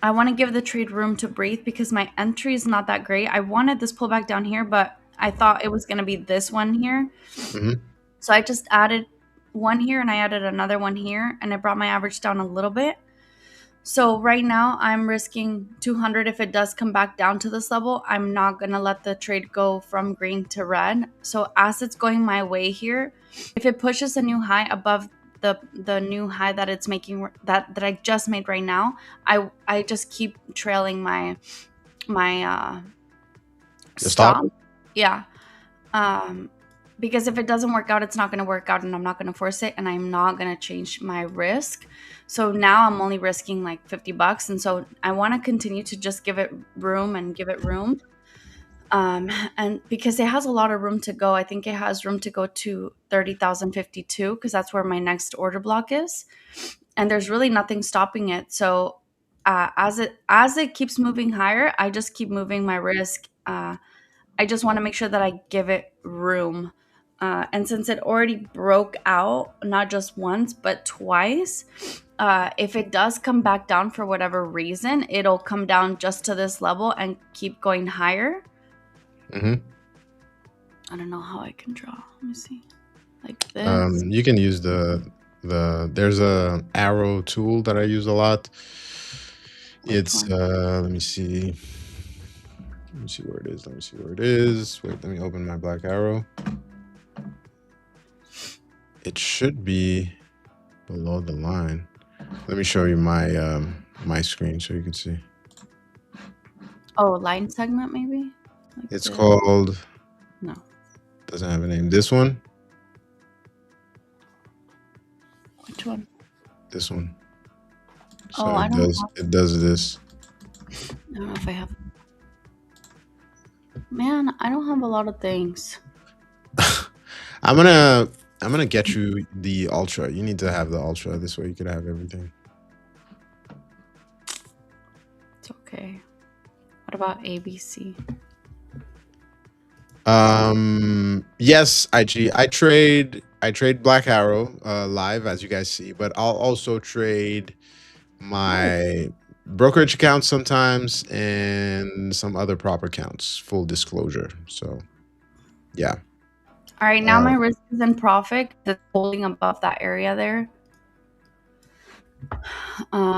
I want to give the trade room to breathe, because my entry is not that great. I wanted this pullback down here, but I thought it was going to be this one here. So I just added one here and I added another one here, and it brought my average down a little bit. So right now I'm risking 200. If it does come back down to this level, I'm not going to let the trade go from green to red. So as it's going my way here, if it pushes a new high above the new high that it's making, that I just made right now, I just keep trailing my The stop. stop. Yeah. Um, because if it doesn't work out, it's not going to work out, and I'm not going to force it, and I'm not going to change my risk. So now I'm only risking like $50, and so I want to continue to just give it room and give it room. And because it has a lot of room to go, I think it has room to go to 30,052, because that's where my next order block is, and there's really nothing stopping it. So as it keeps moving higher, I just keep moving my risk. I just want to make sure that I give it room. And since it already broke out, not just once, but twice, if it does come back down for whatever reason, it'll come down just to this level and keep going higher. Mm-hmm. I don't know how I can draw. Let me see. Like this. You can use there's a arrow tool that I use a lot. It's let me see. Let me see where it is. Let me see where it is. Wait, let me open my black arrow. It should be below the line. Let me show you my my screen so you can see. Oh, line segment maybe? Like It's this. called, No. doesn't have a name. This one? Which one? This one. So Oh, I don't know. it does this. I don't know if I have. Man, I don't have a lot of things. I'm gonna get you the ultra. You need to have the ultra. This way you could have everything. It's okay. What about ABC? Yes, IG. I trade Black Arrow live, as you guys see, but I'll also trade my brokerage accounts sometimes and some other prop accounts, full disclosure. So yeah. All right, now my risk is in profit. It's holding above that area there.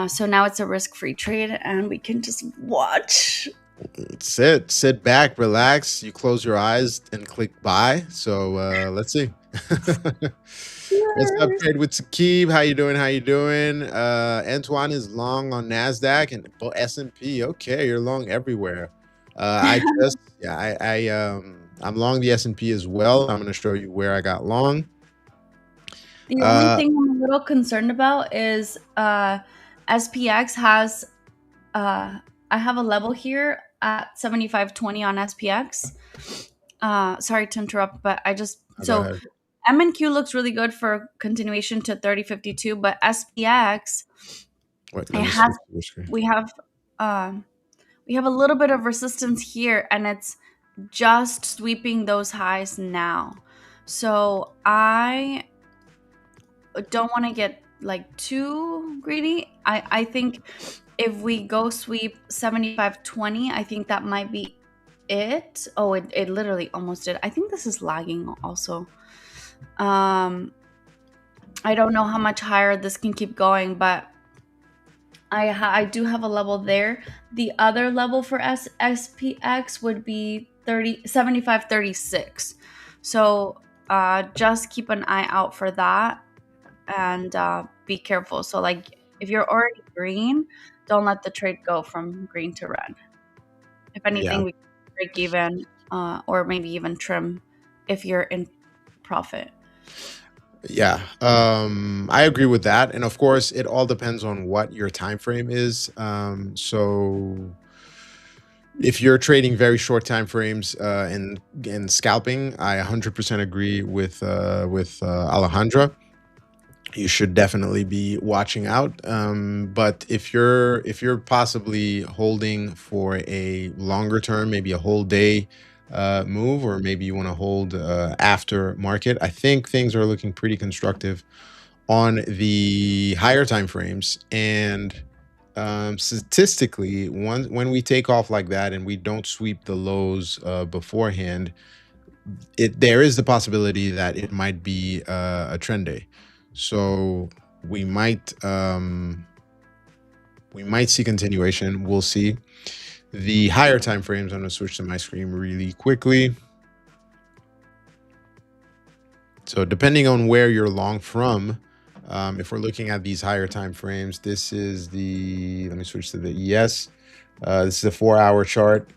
So now it's a risk-free trade, and we can just watch. Sit back, relax. You close your eyes and click buy. So let's see. What's up, Trade with Sakib? How you doing? How you doing? Antoine is long on Nasdaq and S&P. Okay, you're long everywhere. I'm long the S&P as well. I'm going to show you where I got long. The only thing I'm a little concerned about is SPX has I have a level here at 75.20 on SPX. Sorry to interrupt, but M&Q looks really good for continuation to 30.52, but SPX we have a little bit of resistance here, and it's just sweeping those highs now. So I don't want to get like too greedy. I think if we go sweep 75.20, I think that might be it. Oh, it literally almost did. I think this is lagging also. I don't know how much higher this can keep going, but I do have a level there. The other level for SPX would be 75.36. So just keep an eye out for that, and be careful. So like if you're already green, don't let the trade go from green to red. If anything, we can break even, or maybe even trim if you're in profit. Yeah, I agree with that, and of course, it all depends on what your time frame is. So, if you're trading very short time frames and scalping, I 100% agree with Alejandra. You should definitely be watching out. But if you're possibly holding for a longer term, maybe a whole day move, or maybe you want to hold after market, I think things are looking pretty constructive on the higher time frames. And statistically, when we take off like that and we don't sweep the lows beforehand, there is the possibility that it might be a trend day. So we might see continuation. We'll see. The higher time frames, I'm going to switch to my screen really quickly. So depending on where you're long from, If we're looking at these higher time frames, this is the, let me switch to the ES. This is a 4-hour chart.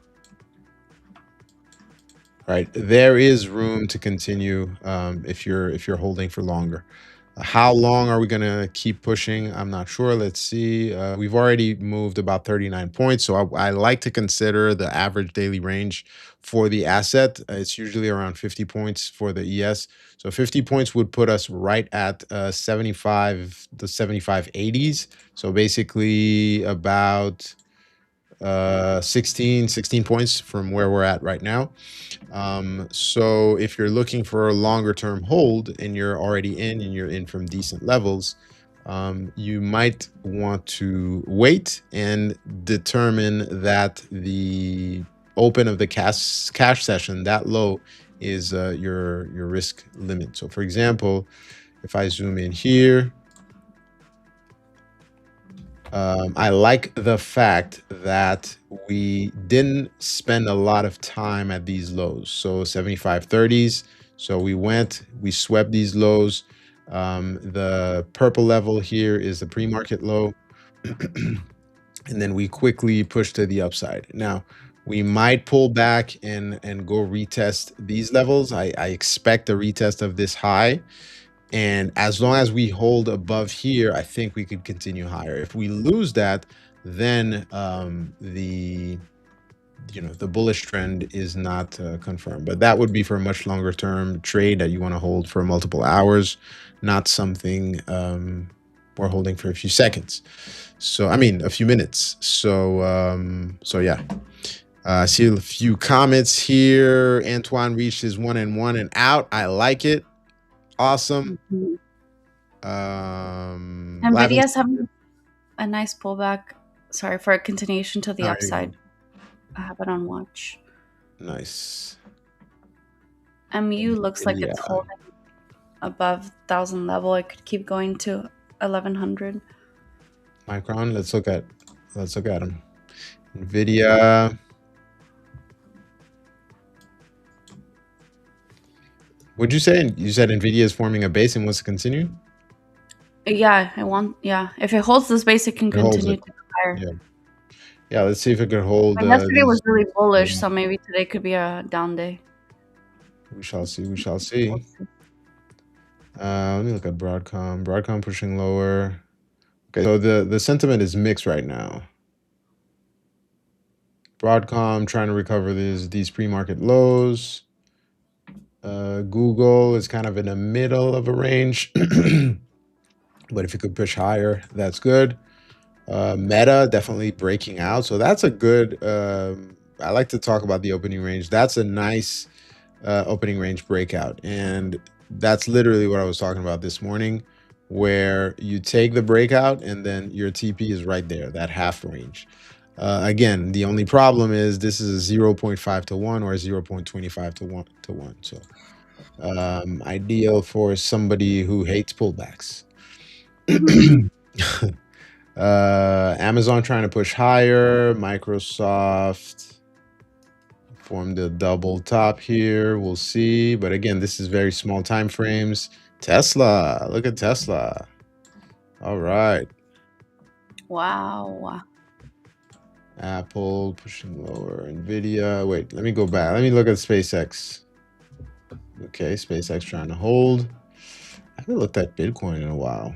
Right, there is room to continue if you're holding for longer. How long are we going to keep pushing? I'm not sure. Let's see. We've already moved about 39 points. So I like to consider the average daily range for the asset. It's usually around 50 points for the ES. So 50 points would put us right at 75, the 75.80s. So basically about 16 points from where we're at right now. So if you're looking for a longer term hold and you're already in and you're in from decent levels, you might want to wait and determine that the open of the cash session, that low, is your risk limit. So for example, if I zoom in here, I like the fact that we didn't spend a lot of time at these lows. So 75.30s. So we swept these lows. The purple level here is the pre-market low. And then we quickly push to the upside. Now, we might pull back and go retest these levels. I expect a retest of this high. And as long as we hold above here, I think we could continue higher. If we lose that, then the bullish trend is not confirmed. But that would be for a much longer term trade that you want to hold for multiple hours, not something we're holding for a few seconds. So I mean a few minutes. So yeah. I see a few comments here. Antoine reached his 1 and 1 and out. I like it. Awesome. Nvidia's having a nice pullback. Sorry, for a continuation to the upside. I have it on watch. Nice. MU looks like it's holding above 1,000 level. It could keep going to 1,100. Micron. Let's look at them. Nvidia. Would you say? You said Nvidia is forming a base and wants to continue? Yeah, if it holds this base, it can continue to go higher. Yeah, let's see if it could hold. Yesterday was really bullish, so maybe today could be a down day. We shall see. Let me look at Broadcom. Broadcom pushing lower. Okay, so the sentiment is mixed right now. Broadcom trying to recover these pre-market lows. Google is kind of in the middle of a range, but if you could push higher, that's good. Meta definitely breaking out, so that's a good. I like to talk about the opening range. That's a nice opening range breakout, and that's literally what I was talking about this morning, where you take the breakout and then your TP is right there, that half range. Again, the only problem is this is a 0.5 to 1 or 0.25 to 1. So ideal for somebody who hates pullbacks. Amazon trying to push higher. Microsoft formed a double top here. We'll see. But again, this is very small time frames. Tesla. Look at Tesla. All right. Wow. Apple pushing lower. Nvidia. Wait, let me go back. Let me look at SpaceX. Okay, SpaceX trying to hold. I haven't looked at Bitcoin in a while.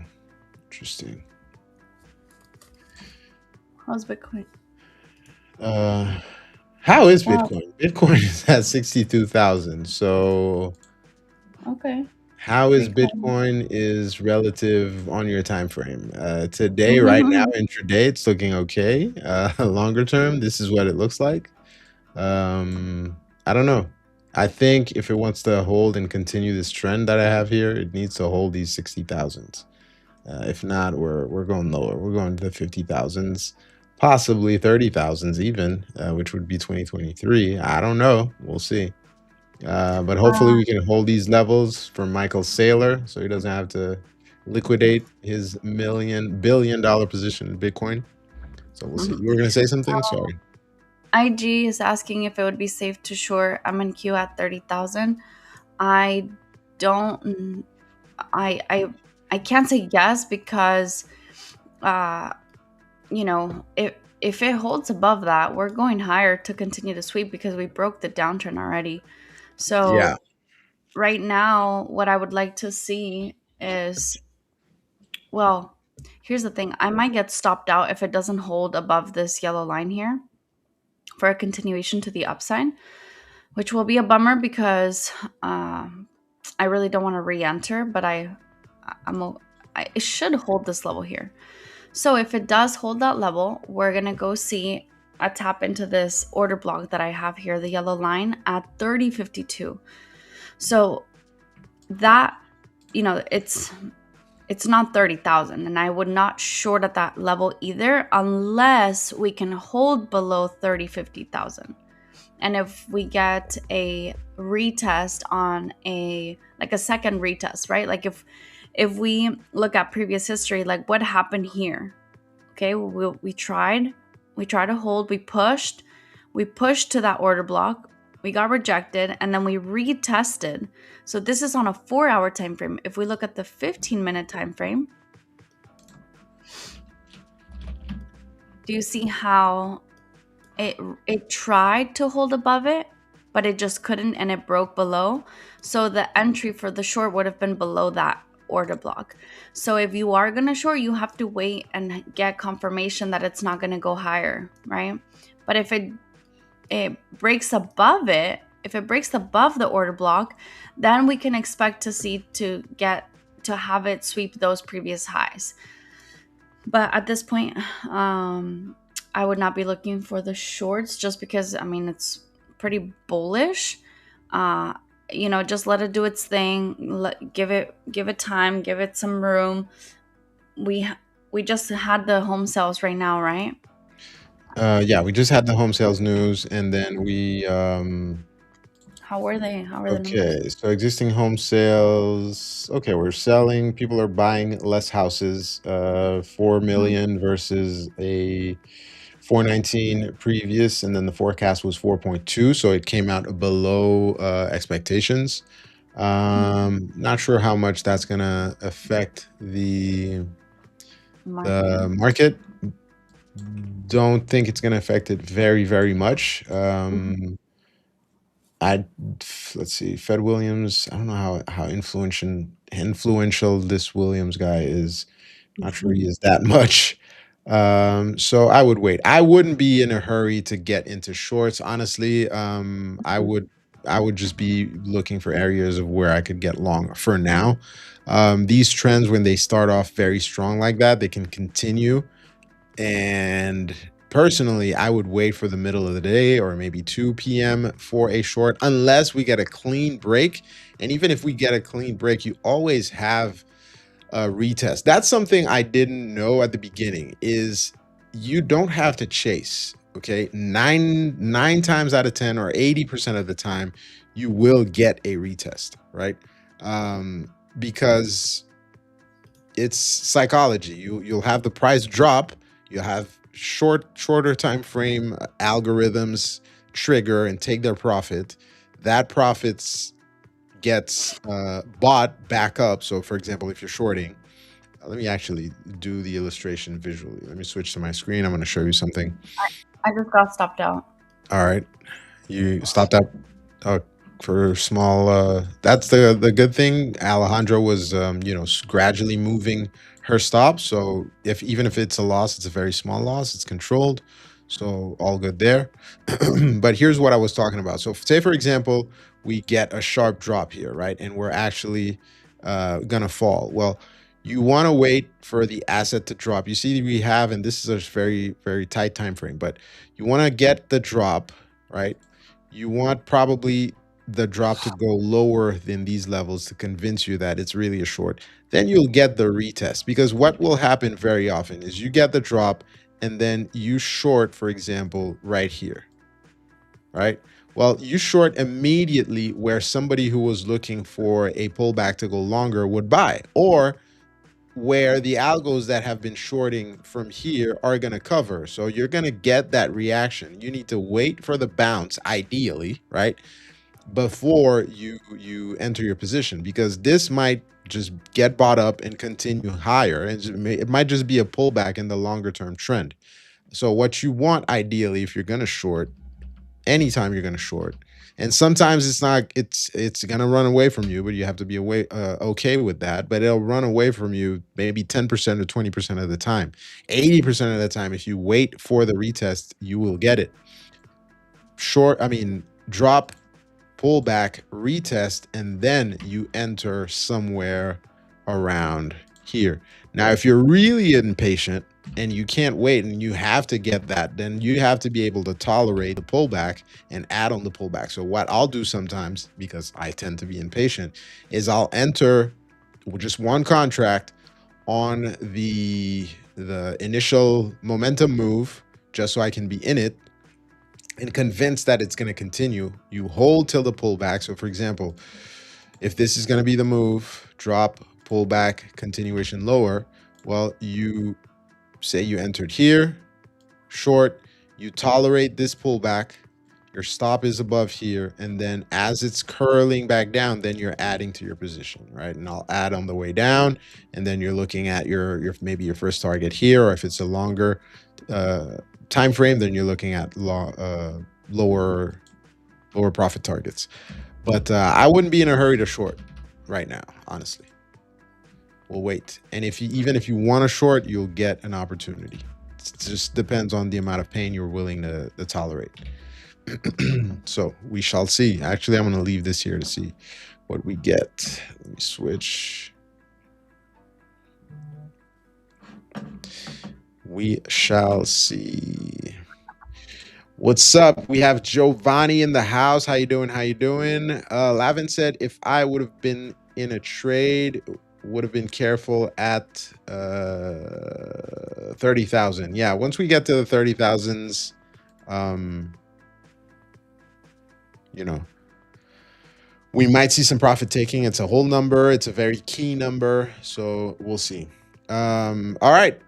Interesting. How's Bitcoin? How is Bitcoin? Bitcoin is at 62,000. So okay. How is Bitcoin is relative on your time frame? Today, right now, intraday, it's looking okay. Longer term, this is what it looks like. I don't know. I think if it wants to hold and continue this trend that I have here, it needs to hold these 60,000s. If not, we're going lower. We're going to the 50,000s, possibly 30,000s even, which would be 2023. I don't know. We'll see. But hopefully we can hold these levels for Michael Saylor so he doesn't have to liquidate his billion-dollar position in Bitcoin. So we'll see. You were going to say something? Sorry. IG is asking if it would be safe to short MNQ at 30,000. I I can't say yes because uh, you know, if it holds above that, we're going higher to continue to sweep because we broke the downtrend already. Yeah. So right now, what I would like to see is, well, here's the thing. I might get stopped out if it doesn't hold above this yellow line here for a continuation to the upside, which will be a bummer because I really don't want to re-enter, but it should hold this level here. So if it does hold that level, we're gonna go see a tap into this order block that I have here, the yellow line at 30.52. So that, it's not 30,000, and I would not short at that level either unless we can hold below 30.50,000. And if we get a retest on a second retest, right? Like if we look at previous history, like what happened here? Okay, we tried to hold, we pushed to that order block, we got rejected, and then we retested. So this is on a 4-hour time frame. If we look at the 15-minute time frame, do you see how it tried to hold above it, but it just couldn't, and it broke below? So the entry for the short would have been below that order block. So if you are going to short, you have to wait and get confirmation that it's not going to go higher, right? But if it breaks above it, if it breaks above the order block, then we can expect to have it sweep those previous highs. But at this point, I would not be looking for the shorts just because, I mean, it's pretty bullish. Just let it do its thing. Give it time. Give it some room. We just had the home sales right now, right? Yeah, we just had the home sales news, and then we How were they? How were the numbers? okay, so existing home sales. Okay, we're selling. People are buying less houses. 4 Mhm. million versus a 419 previous, and then the forecast was 4.2, so it came out below expectations. Not sure how much that's gonna affect the Market. market. Don't think it's gonna affect it very, very much. Mhm. I let's see, Fed Williams. I don't know how influential this Williams guy is. Not sure he is that much. So I would wait. I wouldn't be in a hurry to get into shorts, honestly. I would just be looking for areas of where I could get long for now. These trends, when they start off very strong like that, they can continue. And personally, I would wait for the middle of the day or maybe 2 p.m. for a short, unless we get a clean break. And even if we get a clean break, you always have a retest. That's something I didn't know at the beginning, is you don't have to chase. Okay. Nine times out of 10 or 80% of the time, you will get a retest, right? Because it's psychology. You'll have the price drop, you'll have shorter time frame algorithms trigger and take their profit. That profits gets bought back up. So for example, if you're shorting, let me actually do the illustration visually. Let me switch to my screen. I'm going to show you something. I just got stopped out. All right, you stopped up uh, for small. That's the good thing. Alejandro was gradually moving her stop. So if even if it's a loss, it's a very small loss. It's controlled. So all good there. But here's what I was talking about. So say for example, we get a sharp drop here, right? And we're actually gonna fall. Well, you want to wait for the asset to drop. You see, we have, and this is a very, very tight time frame, but you want to get the drop, right? You want probably the drop to go lower than these levels to convince you that it's really a short. Then you'll get the retest, because what will happen very often is you get the drop and then you short, for example, right here, right? Well, you short immediately where somebody who was looking for a pullback to go longer would buy, or where the algos that have been shorting from here are going to cover. So you're going to get that reaction. You need to wait for the bounce, ideally, right, before you enter your position, because this might just get bought up and continue higher. And it might just be a pullback in the longer term trend. So what you want ideally, if you're going to short, anytime you're going to short, and sometimes it's going to run away from you, but you have to be okay with that. But it'll run away from you maybe 10% or 20% of the time. 80% of the time, if you wait for the retest, you will get it. Drop, pull back, retest, and then you enter somewhere around here. Now, if you're really impatient and you can't wait and you have to get that, then you have to be able to tolerate the pullback and add on the pullback. So what I'll do sometimes, because I tend to be impatient, is I'll enter just one contract on the initial momentum move just so I can be in it and convinced that it's going to continue. You hold till the pullback. So for example, if this is going to be the move, drop, pullback, continuation lower, well, you say you entered here, short, you tolerate this pullback, your stop is above here, and then as it's curling back down, then you're adding to your position, right? And I'll add on the way down, and then you're looking at your maybe your first target here, or if it's a longer time frame, then you're looking at lower profit targets. But I wouldn't be in a hurry to short right now, honestly. We'll wait. And even if you want to short, you'll get an opportunity. It just depends on the amount of pain you're willing to tolerate. So we shall see. Actually, I'm going to leave this here to see what we get. Let me switch. We shall see. What's up? We have Giovanni in the house. How you doing? Lavin said, if I would have been in a trade, would have been careful at 30,000. Yeah, once we get to the 30,000s, we might see some profit taking. It's a whole number. It's a very key number. So we'll see. All right.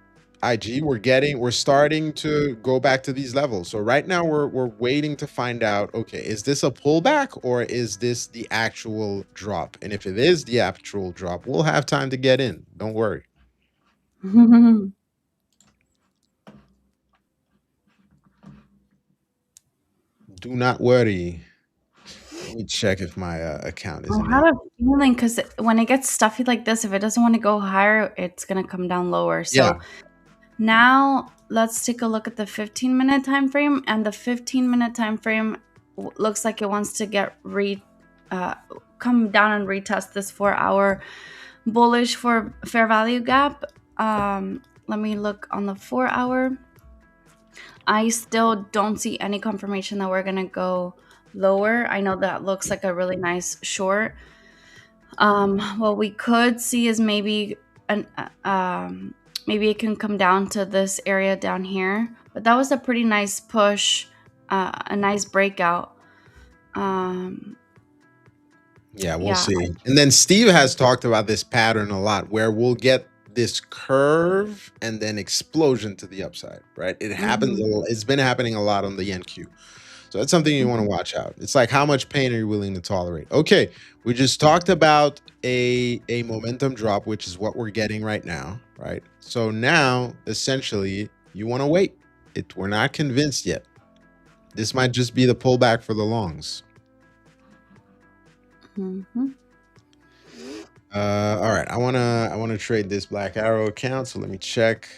IG, we're starting to go back to these levels. So right now we're waiting to find out, okay, is this a pullback or is this the actual drop? And if it is the actual drop, we'll have time to get in. Don't worry. Do not worry. Let me check if my account is. I have a feeling because when it gets stuffy like this, if it doesn't want to go higher, it's gonna come down lower. So Yeah. Now let's take a look at the 15-minute time frame, and the 15-minute time frame looks like it wants to come down and retest this 4-hour bullish for fair value gap. Let me look on the 4-hour. I still don't see any confirmation that we're gonna go lower. I know that looks like a really nice short. What we could see is maybe maybe it can come down to this area down here, but that was a pretty nice push, a nice breakout. Yeah, we'll see. And then Steve has talked about this pattern a lot where we'll get this curve and then explosion to the upside, right? It happens. It's been happening a lot on the NQ. So that's something you want to watch out. It's like, how much pain are you willing to tolerate? Okay, we just talked about a momentum drop, which is what we're getting right now, right? So now, essentially, you want to wait. We're not convinced yet. This might just be the pullback for the longs. All right, I wanna trade this Black Arrow account. So let me check.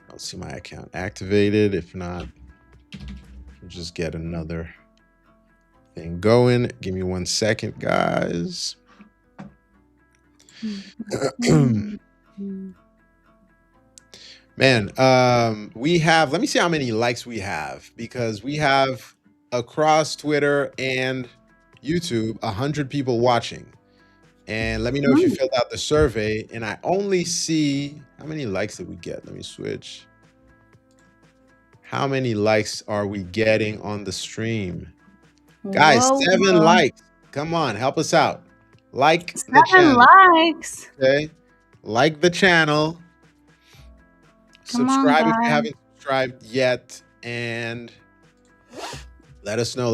I'll see my account activated. If not, just get another thing going. Give me 1 second, guys. Man, we have, let me see how many likes we have, because we have across Twitter and YouTube 100 people watching. And let me know if you filled out the survey. And I only see, how many likes did we get? Let me switch. How many likes are we getting on the stream? Guys, 7 likes. Come on, help us out. Like the channel. 7 likes. Okay. Like the channel. Subscribe if you haven't subscribed yet. And let us know.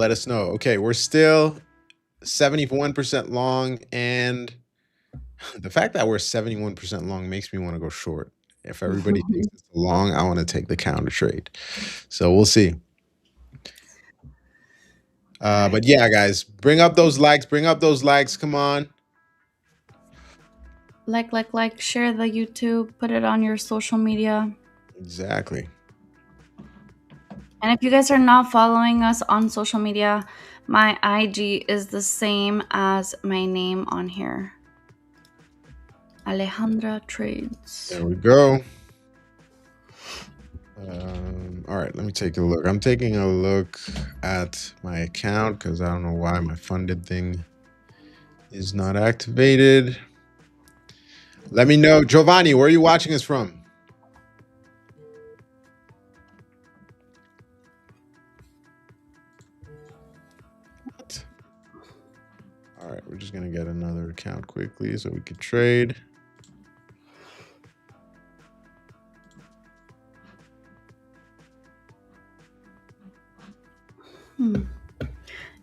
Okay, we're still 71% long and The fact that we're 71% long makes me want to go short. If everybody thinks it's long, I want to take the counter trade. So we'll see. Alright. But yeah, guys, bring up those likes. Bring up those likes. Come on. Like, share the YouTube, put it on your social media. Exactly. And if you guys are not following us on social media, my IG is the same as my name on here. Alejandra Trades. There we go. All right, let me take a look. I'm taking a look at my account because I don't know why my funded thing is not activated. Let me know. Giovanni, where are you watching us from? What? All right, we're just going to get another account quickly so we can trade.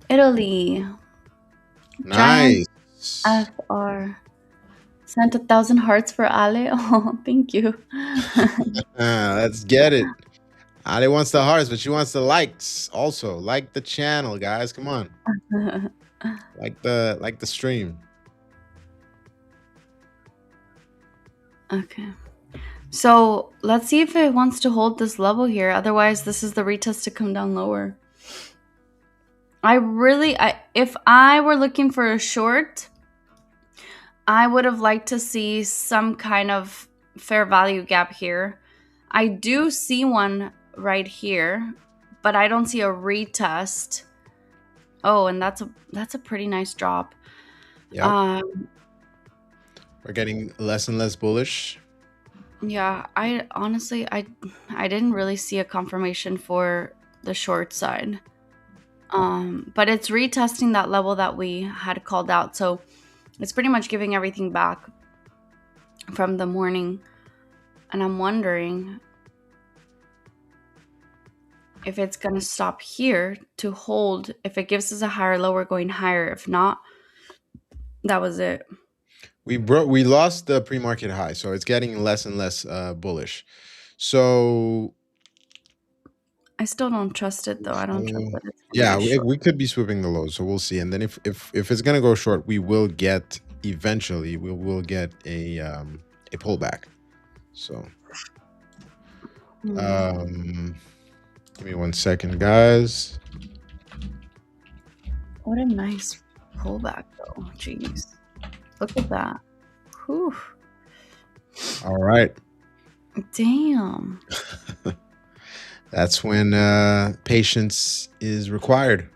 Italy. Nice. FR. Sent 1,000 hearts for Ale. Oh, thank you. Let's get it. Ale wants the hearts, but she wants the likes also. Like the channel, guys. Come on. Like the stream. Okay. So let's see if it wants to hold this level here. Otherwise, this is the retest to come down lower. If I were looking for a short, I would have liked to see some kind of fair value gap here. I do see one right here, but I don't see a retest. Oh, and that's a pretty nice drop. Yeah. We're getting less and less bullish. Yeah, I honestly I didn't really see a confirmation for the short side. But it's retesting that level that we had called out. So it's pretty much giving everything back from the morning. And I'm wondering if it's going to stop here to hold. If it gives us a higher low, we're going higher. If not, that was it. We lost the pre-market high, so it's getting less and less bullish. So I still don't trust it though. I don't trust it. Yeah, we could be swooping the lows, so we'll see. And then if it's gonna go short, we will get eventually we will get a pullback. So give me 1 second, guys. What a nice pullback though. Jeez. Look at that. Whew. All right. Damn. That's when patience is required.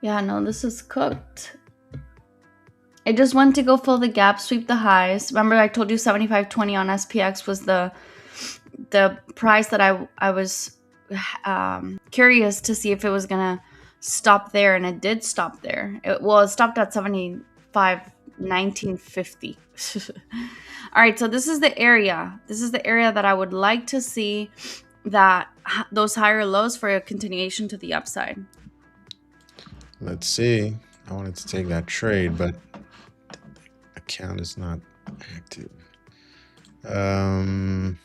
Yeah, no, this is cooked. I just went to go fill the gap, sweep the highs. Remember I told you 75.20 on SPX was the price that I was curious to see if it was gonna stop there, and it did stop there. It stopped at 75.1950. All right, so this is the area. This is the area that I would like to see that those higher lows for a continuation to the upside. Let's see. I wanted to take that trade, but the account is not active. I'm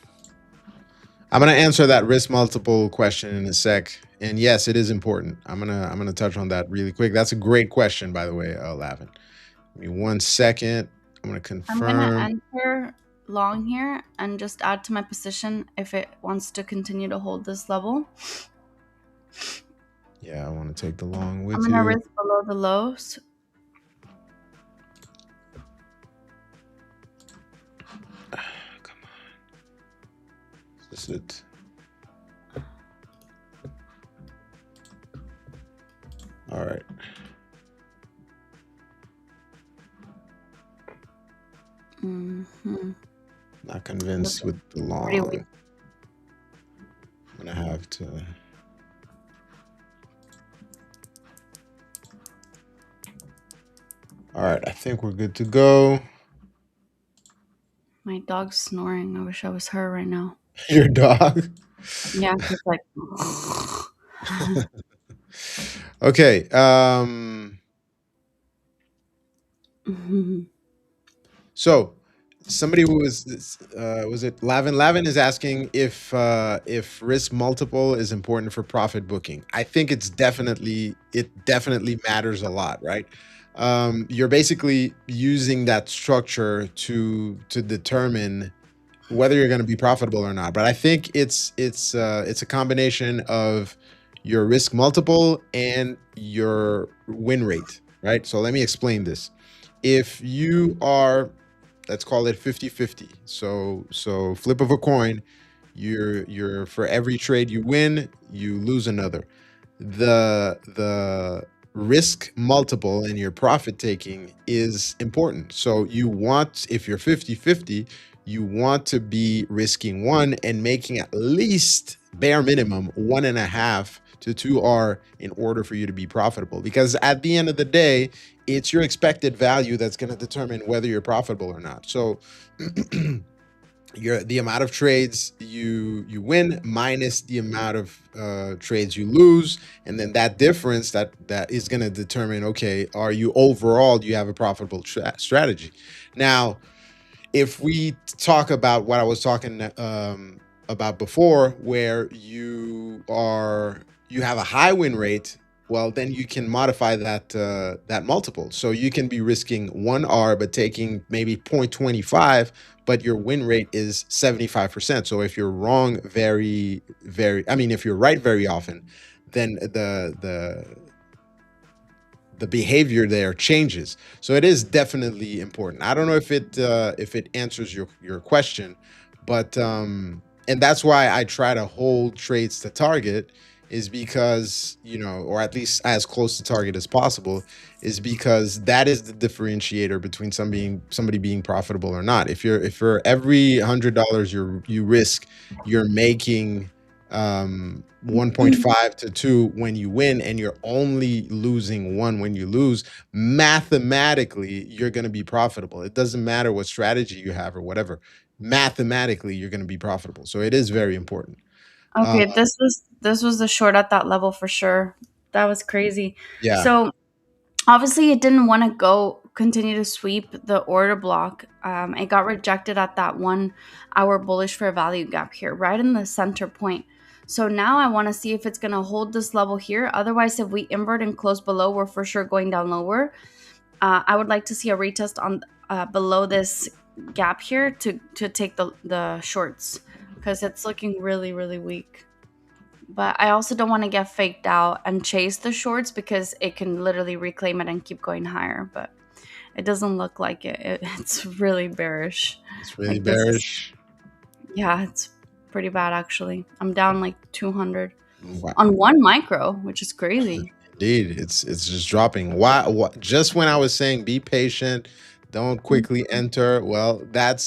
gonna answer that risk multiple question in a sec. And yes, it is important. I'm gonna touch on that really quick. That's a great question, by the way, Lavin. Give me 1 second. I'm gonna confirm. I'm gonna enter long here and just add to my position if it wants to continue to hold this level. Yeah, I want to take the long with you. I'm gonna risk below the lows. Come on. Is this it? All right. Not convinced with the long. I'm gonna have to. All right, I think we're good to go. My dog's snoring. I wish I was her right now. Your dog? Yeah, it's like. Okay. So somebody who was it Lavin? Lavin is asking if risk multiple is important for profit booking. I think it definitely matters a lot, right? You're basically using that structure to determine whether you're going to be profitable or not. But I think it's a combination of your risk multiple and your win rate, right? So let me explain this. If you are, let's call it 50-50. So flip of a coin, you're for every trade you win, you lose another. The risk multiple in your profit taking is important. So you want, if you're 50-50, you want to be risking one and making at least bare minimum 1.5 to 2 R in order for you to be profitable. Because at the end of the day, it's your expected value that's going to determine whether you're profitable or not. So the amount of trades you win minus the amount of trades you lose, and then that difference that is going to determine, okay, are you overall, do you have a profitable strategy? Now, if we talk about what I was talking about before, where you have a high win rate, well, then you can modify that multiple. So you can be risking 1 R but taking maybe 0.25, but your win rate is 75%. So if you're wrong if you're right very often, then the behavior there changes. So it is definitely important. I don't know if it answers your question, but and that's why I try to hold trades to target, is because, or at least as close to target as possible, is because that is the differentiator between somebody being profitable or not. If for every $100 you risk, you're making 1.5 to 2 when you win, and you're only losing 1 when you lose, mathematically you're going to be profitable. It doesn't matter what strategy you have or whatever. Mathematically, you're going to be profitable. So it is very important. Okay, this was the short at that level for sure. That was crazy. Yeah. So obviously it didn't want to go continue to sweep the order block. It got rejected at that 1 hour bullish fair value gap here, right in the center point. So now I want to see if it's going to hold this level here. Otherwise, if we invert and close below, we're for sure going down lower. I would like to see a retest on below this gap here to take the shorts, because it's looking really, really weak. But I also don't want to get faked out and chase the shorts, because it can literally reclaim it and keep going higher. But it doesn't look like it's really bearish. It's really Like this is, bearish. yeah, it's pretty bad actually. I'm down like 200 Wow. on one micro, which is crazy. Indeed, it's just dropping. Why? Just when I was saying be patient, don't quickly enter. Well,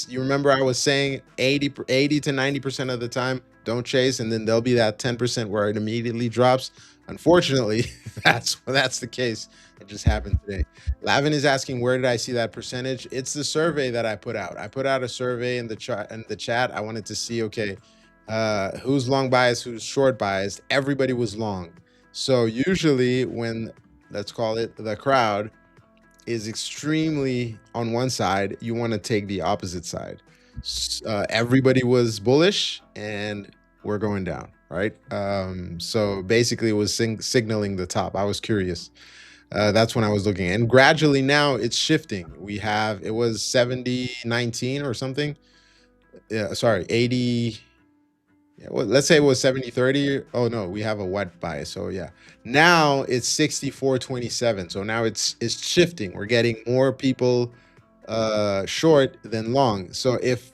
you remember I was saying 80 to 90% of the time, don't chase, and then there'll be that 10% where it immediately drops. Unfortunately, that's the case. It just happened today. Lavin is asking, where did I see that percentage? It's the survey that I put out. I put out a survey in the chat. I wanted to see, okay, who's long biased, who's short biased. Everybody was long. So usually when, let's call it, the crowd is extremely on one side, you want to take the opposite side. Everybody was bullish and we're going down, right? So basically it was signaling the top. I was curious. That's when I was looking. And gradually now it's shifting. It was 70-19 or something. Yeah, sorry, 80. Yeah, well, let's say it was 70-30. Oh no, we have a wet bias. So yeah. Now it's 64-27. So now it's shifting. We're getting more people short than long. So if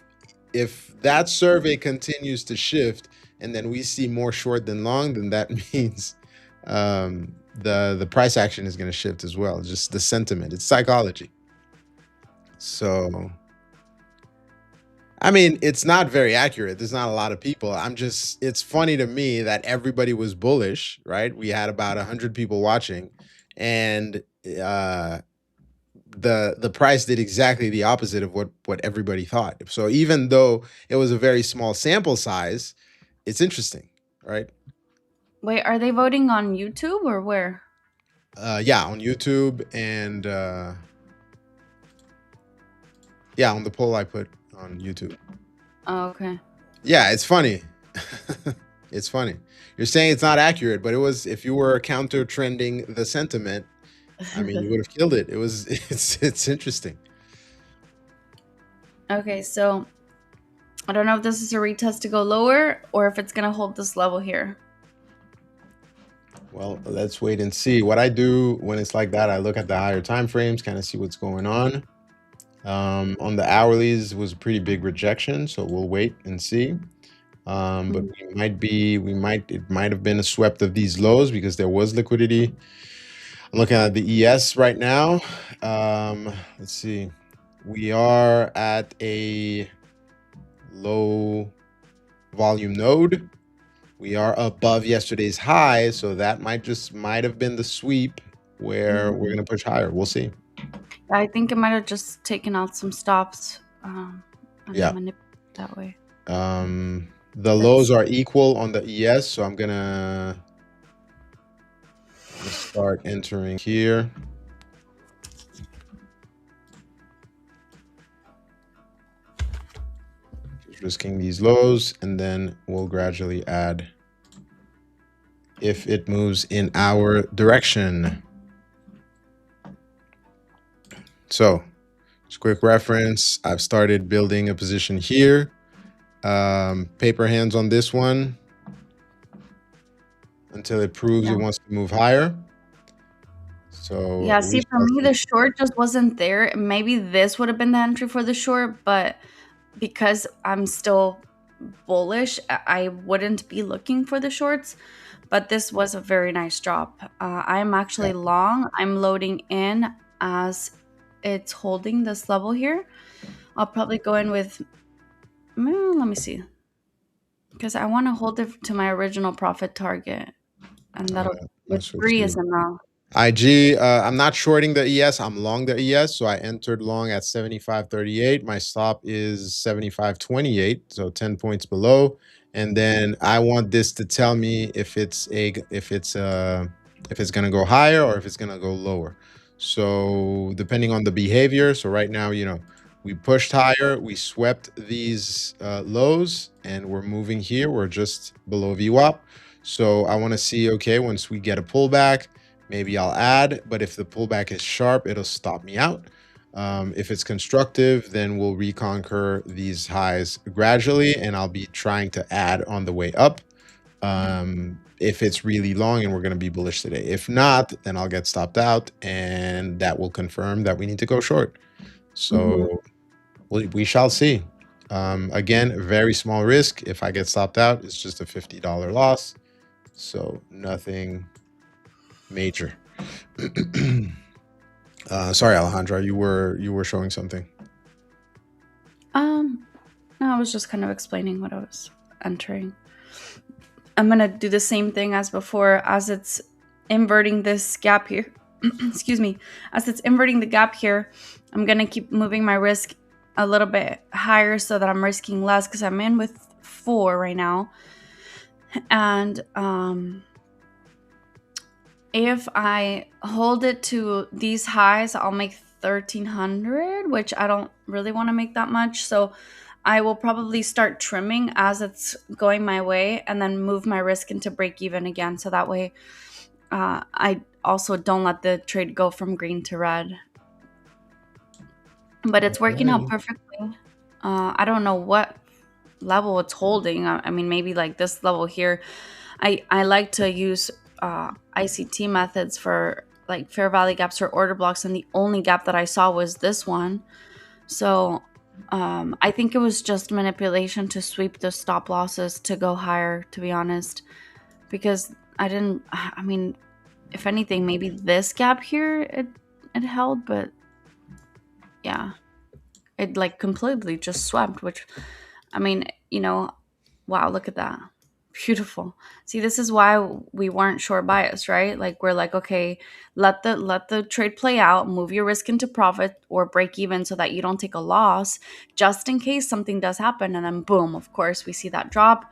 that survey continues to shift and then we see more short than long, then that means the price action is going to shift as well. Just the sentiment. It's psychology. So I mean, it's not very accurate. There's not a lot of people. It's funny to me that everybody was bullish, right? We had about 100 people watching, and the price did exactly the opposite of what everybody thought. So even though it was a very small sample size, it's interesting, right? Wait, are they voting on YouTube or where? Yeah, on YouTube and yeah, on the poll I put on YouTube. Oh, okay. Yeah, it's funny. It's funny. You're saying it's not accurate, but it was. If you were counter trending the sentiment, I mean, you would have killed it. It was. It's interesting. Okay, so I don't know if this is a retest to go lower or if it's gonna hold this level here. Well, let's wait and see. What I do when it's like that, I look at the higher time frames, kind of see what's going on. On the hourlies was a pretty big rejection, so we'll wait and see. But it might have been a swept of these lows because there was liquidity. I'm looking at the ES right now. Let's see. We are at a low volume node. We are above yesterday's high, so that might have been the sweep where we're gonna push higher. We'll see. I think it might have just taken out some stops and Yeah. manipulated that way. The lows are equal on the ES, so I'm gonna start entering here. Just risking these lows, and then we'll gradually add if it moves in our direction. So, just quick reference, I've started building a position here. Paper hands on this one until it proves it wants to move higher. So yeah, see, for me, the short just wasn't there. Maybe this would have been the entry for the short, but because I'm still bullish, I wouldn't be looking for the shorts. But this was a very nice drop. I'm actually long. I'm loading in as it's holding this level here. I'll probably go in with, let me see, because I want to hold it to my original profit target, and that'll with 3 is enough. IG, I'm not shorting the ES. I'm long the ES. So I entered long at 75.38. My stop is 75.28, so 10 points below. And then I want this to tell me if it's gonna go higher or if it's gonna go lower. So depending on the behavior. So right now, we pushed higher, we swept these lows, and we're moving here. We're just below VWAP. So I want to see, okay, once we get a pullback, maybe I'll add, but if the pullback is sharp, it'll stop me out. If it's constructive, then we'll reconquer these highs gradually, and I'll be trying to add on the way up. If it's really long and we're going to be bullish today. If not, then I'll get stopped out, and that will confirm that we need to go short. So we shall see. Again, very small risk. If I get stopped out, it's just a $50 loss. So nothing major. Sorry, Alejandra, you were showing something. No, I was just kind of explaining what I was entering. I'm gonna do the same thing as before, as it's inverting this gap here. Excuse me. As it's inverting the gap here, I'm gonna keep moving my risk a little bit higher so that I'm risking less, because I'm in with 4 right now. And if I hold it to these highs, I'll make 1,300, which I don't really want to make that much. So I will probably start trimming as it's going my way, and then move my risk into break even again. So that way I also don't let the trade go from green to red. But it's working out perfectly. I don't know what level it's holding. I mean, maybe like this level here. I like to use ICT methods for like fair value gaps or order blocks, and the only gap that I saw was this one. So I think it was just manipulation to sweep the stop losses to go higher, to be honest, because I mean, if anything, maybe this gap here it held, but yeah, it like completely just swept, which, I mean, wow, look at that. Beautiful. See, this is why we weren't short biased, right? Like we're like, okay, let the trade play out, move your risk into profit or break even so that you don't take a loss just in case something does happen, and then boom, of course, we see that drop.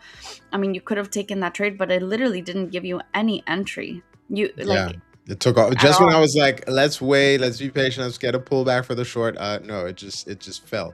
I mean, you could have taken that trade, but it literally didn't give you any entry. You Yeah. like It took off at just when all. I was like, let's wait, let's be patient, let's get a pullback for the short. No, it just fell.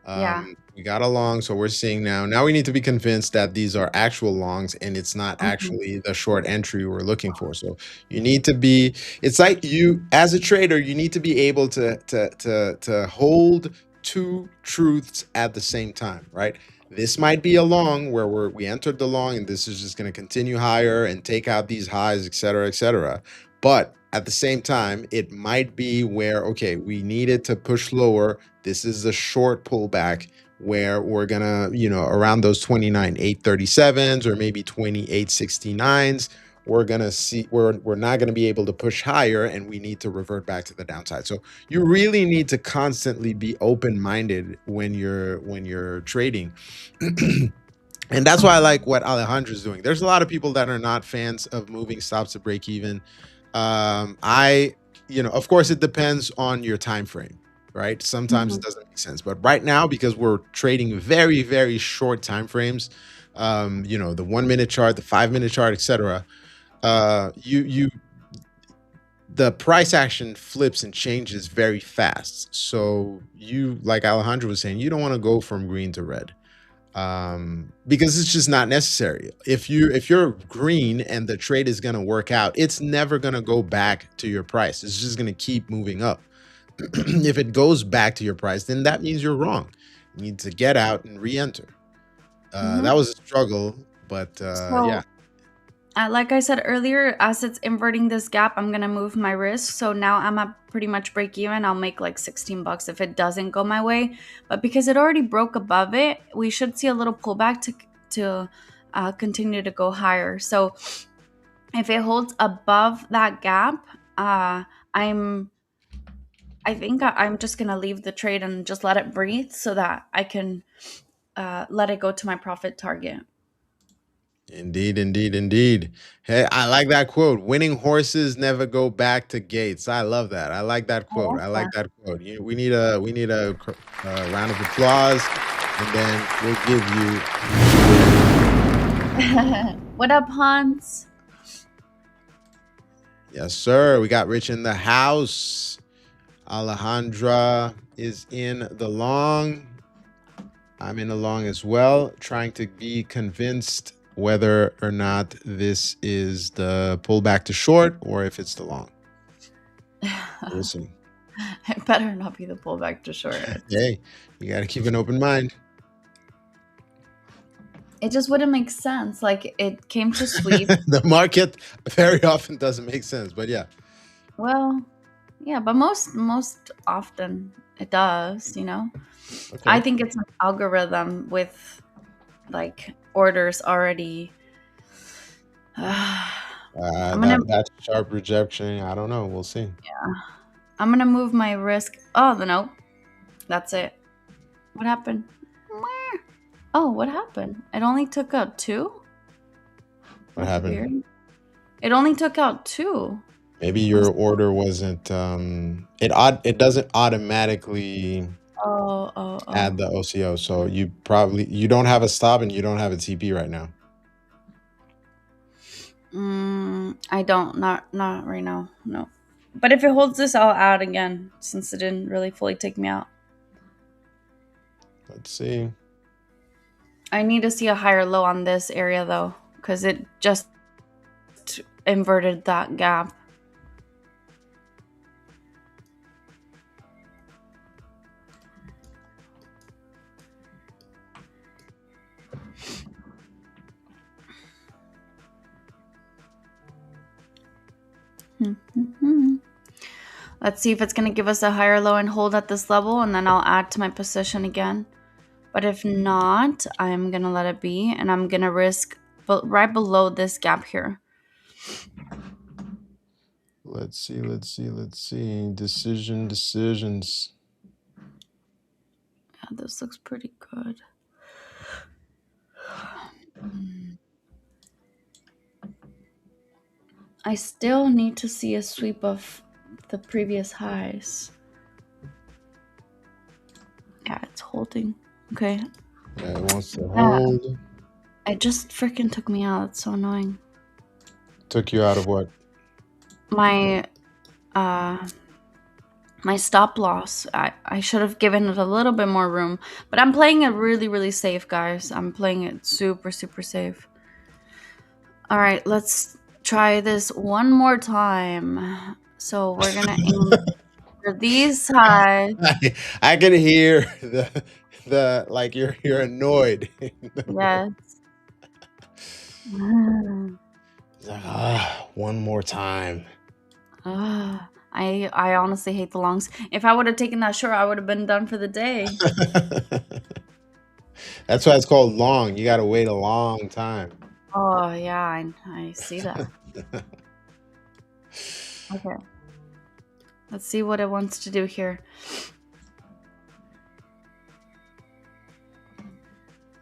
Yeah. We got a long, so we're seeing now. Now we need to be convinced that these are actual longs and it's not Mhm. actually the short entry we're looking for. So you need to be, it's like you as a trader, you need to be able to hold two truths at the same time, right? This might be a long where we entered the long and this is just going to continue higher and take out these highs, et cetera, et cetera. But at the same time, it might be where, okay, we needed to push lower. This is a short pullback where we're gonna, around those 29,837s or maybe 28,69s, we're gonna see we're not gonna be able to push higher and we need to revert back to the downside. So you really need to constantly be open-minded when you're trading. And that's why I like what Alejandra's doing. There's a lot of people that are not fans of moving stops to break even. I, of course, it depends on your time frame, right? Sometimes it Mhm. doesn't make sense, but right now, because we're trading very, very short time frames, the 1 minute chart, the 5 minute chart, etc. You the price action flips and changes very fast. So you, like Alejandro was saying, you don't want to go from green to red because it's just not necessary. If you're green and the trade is going to work out, it's never going to go back to your price. It's just going to keep moving up. If it goes back to your price, then that means you're wrong. You need to get out and re-enter. That Mhm. was a struggle, but yeah. So like I said earlier, as it's inverting this gap, I'm gonna move my risk. So now I'm at pretty much break even. I'll make like 16 bucks if it doesn't go my way. But because it already broke above it, we should see a little pullback to continue to go higher. So if it holds above that gap, I'm I think I'm just gonna leave the trade and just let it breathe so that I can let it go to my profit target. Indeed, indeed, indeed. Hey, I like that quote. Winning horses never go back to gates. I love that. I like that I quote. like I like that. that quote. We need a round of applause, and then we'll give you What up, Hans? yes, sir. We got Rich in the house. Alejandra is in the long. I'm in the long as well, trying to be convinced whether or not this is the pullback to short or if it's the long. We'll see. It better not be the pullback to short. Hey, you got to keep an open mind. It just wouldn't make sense. Like it came to sweep. The market very often doesn't make sense, but yeah. Well, yeah, but most often it does, you know. I Okay. think it's an algorithm with like orders already. I'm gonna That's sharp rejection. I don't know. We'll see. I'm gonna move my risk. Oh, no, that's it. What happened? Meh. Oh, what happened? It only took out two. What That's happened? weird. It only took out two. Maybe I'm your order wasn't. It doesn't automatically Oh, oh, add oh. the OCO, so you don't have a stop and you don't have a TP right now. I don't. Not right now. No. But if it holds this, I'll add again since it didn't really fully take me out. Let's see. I need to see a higher low on this area though, because it just inverted that gap. Let's see if it's going to give us a higher low and hold at this level, and then I'll add to my position again. But if not, I'm going to let it be, and I'm going to risk right below this gap here. Let's see. Let's see. Let's see. Decisions. Yeah, this looks pretty good. I still need to see a sweep of the previous highs. Yeah, it's holding. Okay. Yeah, it wants to hold. It just freaking took me out. It's so annoying. Took you out of what? My my stop loss. I should have given it a little bit more room, but I'm playing it really, really safe, guys. I'm playing it super, super safe. All right, let's try this one more time. So we're gonna aim for these highs. I can hear the like you're annoyed. Yes. He's like, one more time. I honestly hate the longs. If I would have taken that short, I would have been done for the day. That's why it's called long. You got to wait a long time. Oh yeah, I see that. Okay. Let's see what it wants to do here.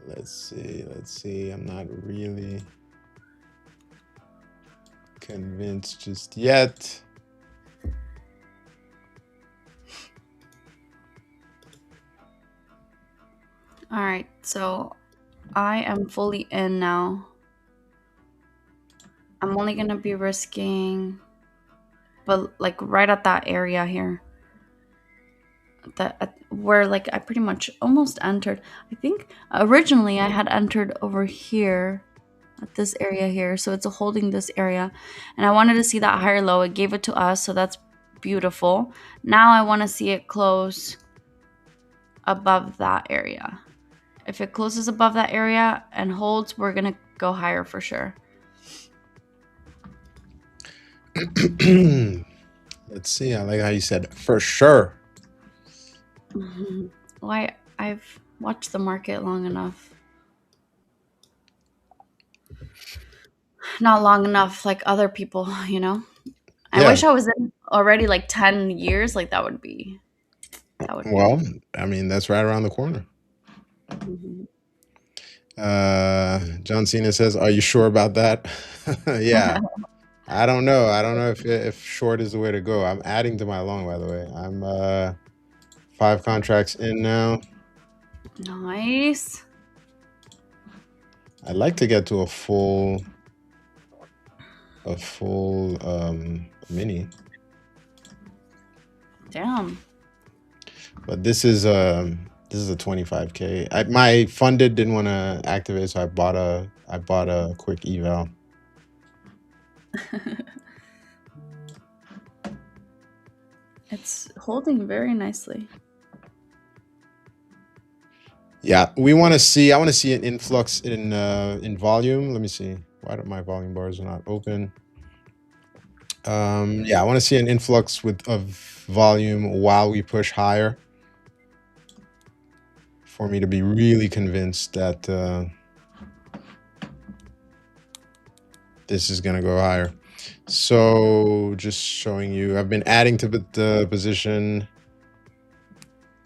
Let's see. I'm not really convinced just yet. All right, so I am fully in now. I'm only gonna be risking, but like right at that area here, that where like I pretty much almost entered. I think originally I had entered over here at this area here, so it's holding this area, and I wanted to see that higher low. It gave it to us, so that's beautiful. Now I want to see it close above that area. If it closes above that area and holds, we're gonna go higher for sure. Let's see. I like how you said for sure. Well, I've watched the market long enough. Not long enough like other people, you know? I Yeah. wish I was in already like 10 years. Like that would be. Well, I mean, that's right around the corner. Mhm. John Cena says, "Are you sure about that?" Yeah. I don't know. I don't know if short is the way to go. I'm adding to my long, by the way. I'm 5 contracts in now. Nice. I'd like to get to a full mini. Damn. But this is a 25K. My funded didn't want to activate, so I bought a quick eval. It's holding very nicely. Yeah, I want to see an influx in volume. Let me see. Why don't my volume bars are not open? Yeah, I want to see an influx of volume while we push higher for me to be really convinced that this is going to go higher. So just showing you, I've been adding to the position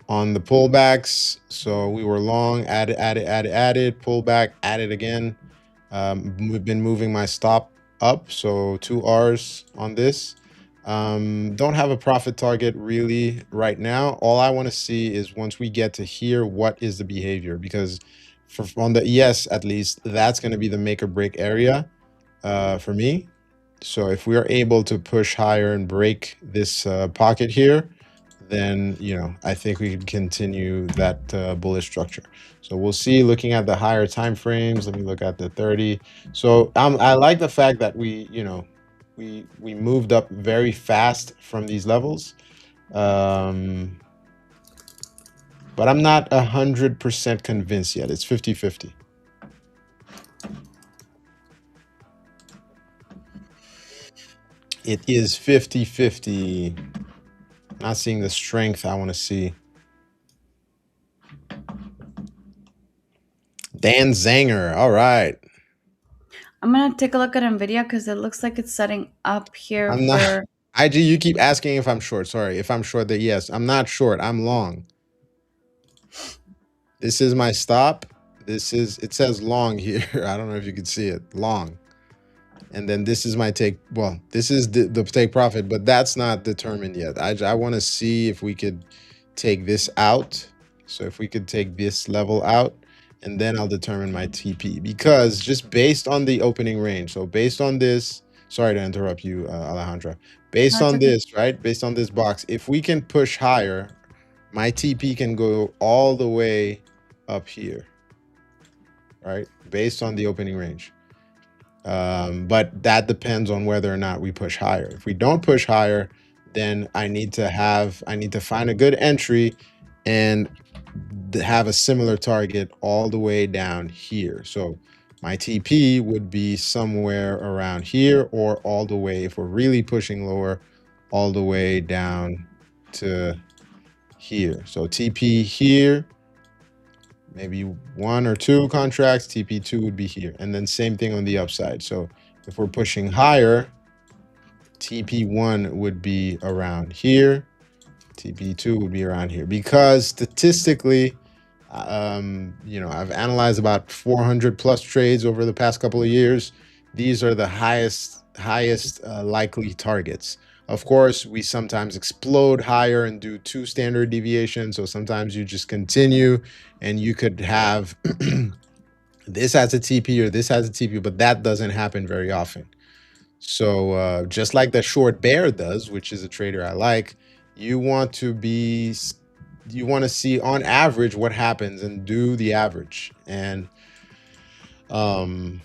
on the pullbacks. So we were long, added, pullback, added again. We've been moving my stop up, so 2 R's on this. Don't have a profit target really right now. All I want to see is once we get to here, what is the behavior? Because on the ES, at least, that's going to be the make or break area for me. So if we are able to push higher and break this pocket here, then, you know, I think we can continue that bullish structure. So we'll see. Looking at the higher time frames, let me look at the 30. So I like the fact that we, you know, we moved up very fast from these levels, but I'm not 100% convinced yet. It's 50-50. It is 50-50. Not seeing the strength I want to see. Dan Zanger. All right. I'm gonna take a look at Nvidia because it looks like it's setting up here I'm not. IG, you keep asking if I'm short. Sorry, if I'm short, that yes, I'm not short. I'm long. This is my stop. It says long here. I don't know if you can see it. Long. And then this is my take. Well, this is the take profit, but that's not determined yet. I want to see if we could take this out. So if we could take this level out, and then I'll determine my TP, because just based on the opening range. So based on this, sorry to interrupt you, Alejandra. Based That's on okay. this, right? Based on this box, if we can push higher, my TP can go all the way up here, right? Based on the opening range. But that depends on whether or not we push higher. If we don't push higher, then I need to find a good entry and have a similar target all the way down here. So my TP would be somewhere around here, or all the way, if we're really pushing lower, all the way down to here. So TP here, maybe 1 or 2 contracts, TP2 would be here. And then same thing on the upside. So if we're pushing higher, TP1 would be around here, TP2 would be around here. Because statistically, I've analyzed about 400 plus trades over the past couple of years. These are the highest likely targets. Of course, we sometimes explode higher and do 2 standard deviations. So sometimes you just continue and you could have this has a TP or this has a TP, but that doesn't happen very often. So just like the short bear does, which is a trader I like, you want to see on average what happens and do the average. And the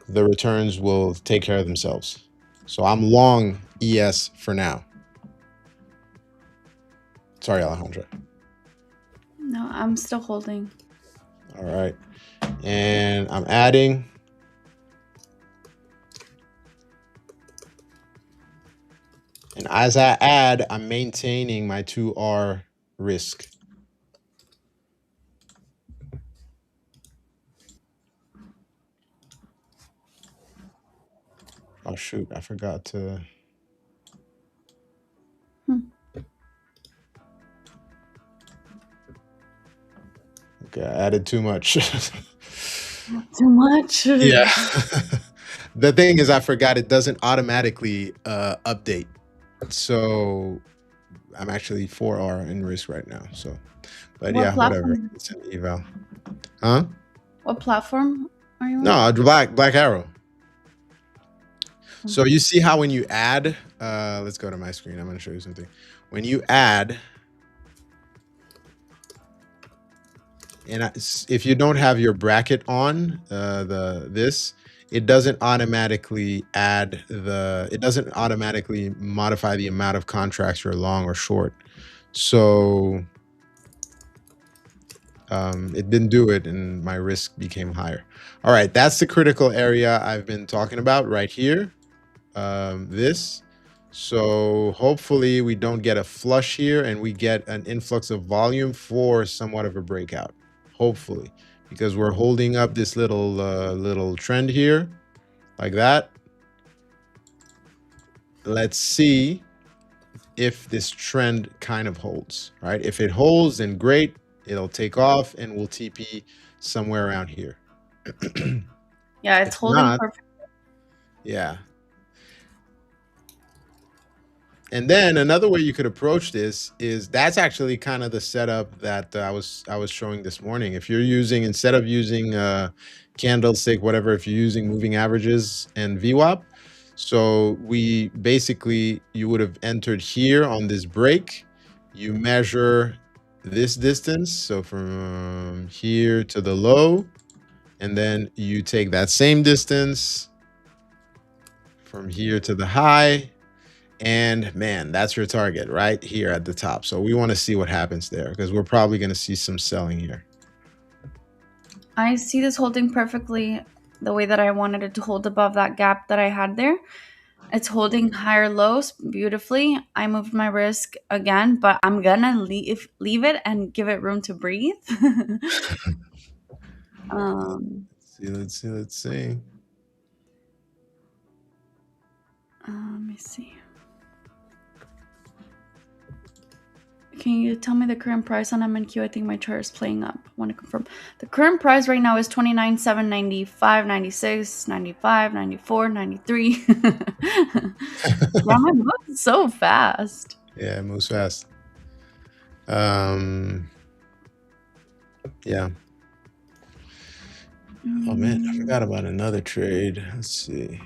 returns will take care of themselves. So I'm long ES for now. Sorry, Alejandra. No, I'm still holding. All right. And I'm adding. And as I add, I'm maintaining my 2R risk. Oh, shoot. I forgot to. Okay, I added too much. Too much? Yeah. The thing is, I forgot it doesn't automatically update. So I'm actually 4R in risk right now. So, but What yeah, whatever. platform? It's an eval. Huh? What platform are you on? No, Black Arrow. So you see how when you add, let's go to my screen. I'm going to show you something. When you add, and if you don't have your bracket on, it doesn't automatically it doesn't automatically modify the amount of contracts you're long or short. So it didn't do it, and my risk became higher. All right, that's the critical area I've been talking about right here. This. So hopefully we don't get a flush here and we get an influx of volume for somewhat of a breakout. Hopefully, because we're holding up this little trend here like that. Let's see if this trend kind of holds, right? If it holds, then great. It'll take off and we'll TP somewhere around here. Yeah, it's holding perfect. Yeah. And then another way you could approach this is that's actually kind of the setup that I was showing this morning. If you're using, instead of using candlestick, whatever, if you're using moving averages and VWAP, so you would have entered here on this break. You measure this distance, so from here to the low, and then you take that same distance from here to the high. And man, that's your target right here at the top. So we want to see what happens there because we're probably going to see some selling here. I see this holding perfectly the way that I wanted it to hold above that gap that I had there. It's holding higher lows beautifully. I moved my risk again, but I'm gonna leave it and give it room to breathe. Let's see. Let me see. Can you tell me the current price on MNQ? I think my chart is playing up. I want to confirm. The current price right now is 29,795, 96, 95, 94, 93. Yeah, my moves so fast. Yeah, it moves fast. Yeah. Oh man, I forgot about another trade. Let's see.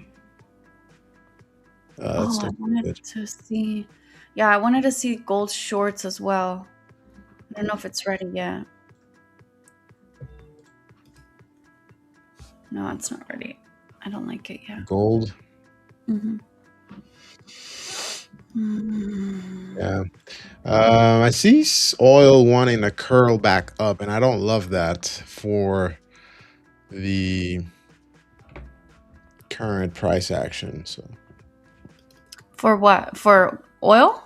That's I looking wanted good. to see. Yeah, I wanted to see gold shorts as well. I don't know if it's ready yet. No, it's not ready. I don't like it yet. Gold. Mm-hmm. Yeah. I see oil wanting to curl back up, and I don't love that for the current price action. So For what? For oil?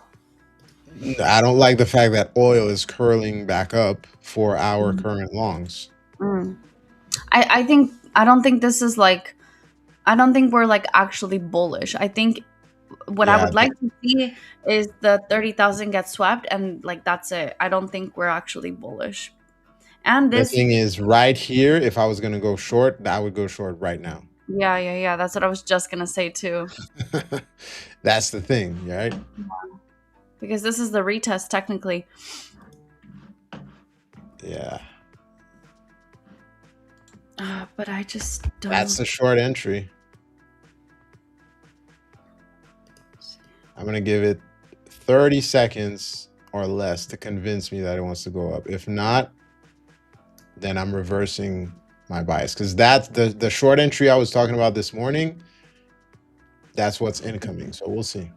I don't like the fact that oil is curling back up for our current longs. Mm. I don't think this is like, I don't think we're like actually bullish. I think what I Yeah, would like to see is the 30,000 get swept and like that's it. I don't think we're actually bullish. And the this, thing is, right here, if I was going to go short, I would go short right now. yeah. That's what I was just gonna say too. That's the thing, right? Because this is the retest technically. Yeah. But I just don't. That's the short entry. I'm going to give it 30 seconds or less to convince me that it wants to go up. If not, then I'm reversing my bias, because that's the short entry I was talking about this morning. That's what's incoming. So we'll see.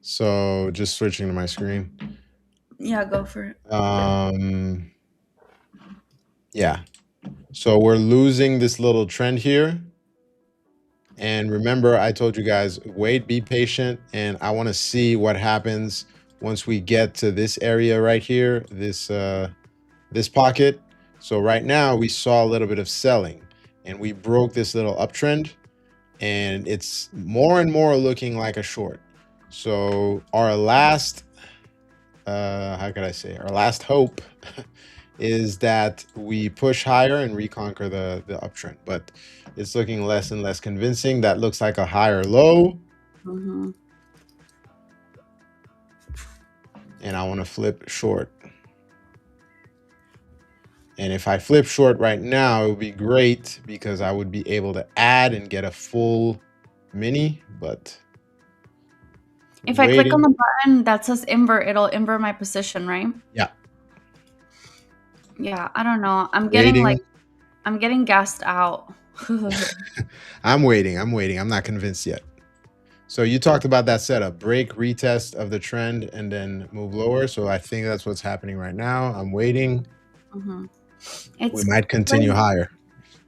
So just switching to my screen. Yeah, go for it. Yeah. So we're losing this little trend here. And remember, I told you guys, wait, be patient. And I want to see what happens once we get to this area right here, this pocket. So right now we saw a little bit of selling and we broke this little uptrend, and it's more and more looking like a short. So our last, how could I say, our last hope is that we push higher and reconquer the uptrend, but it's looking less and less convincing. That looks like a higher low. Mm-hmm. And I want to flip short. And if I flip short right now, it would be great because I would be able to add and get a full mini, but If I click on the button that says invert, it'll invert my position, right? Yeah. Yeah, I don't know. I'm getting gassed out. I'm waiting. I'm not convinced yet. So you talked about that setup, break, retest of the trend, and then move lower. So I think that's what's happening right now. I'm waiting. Mm-hmm. We might continue higher.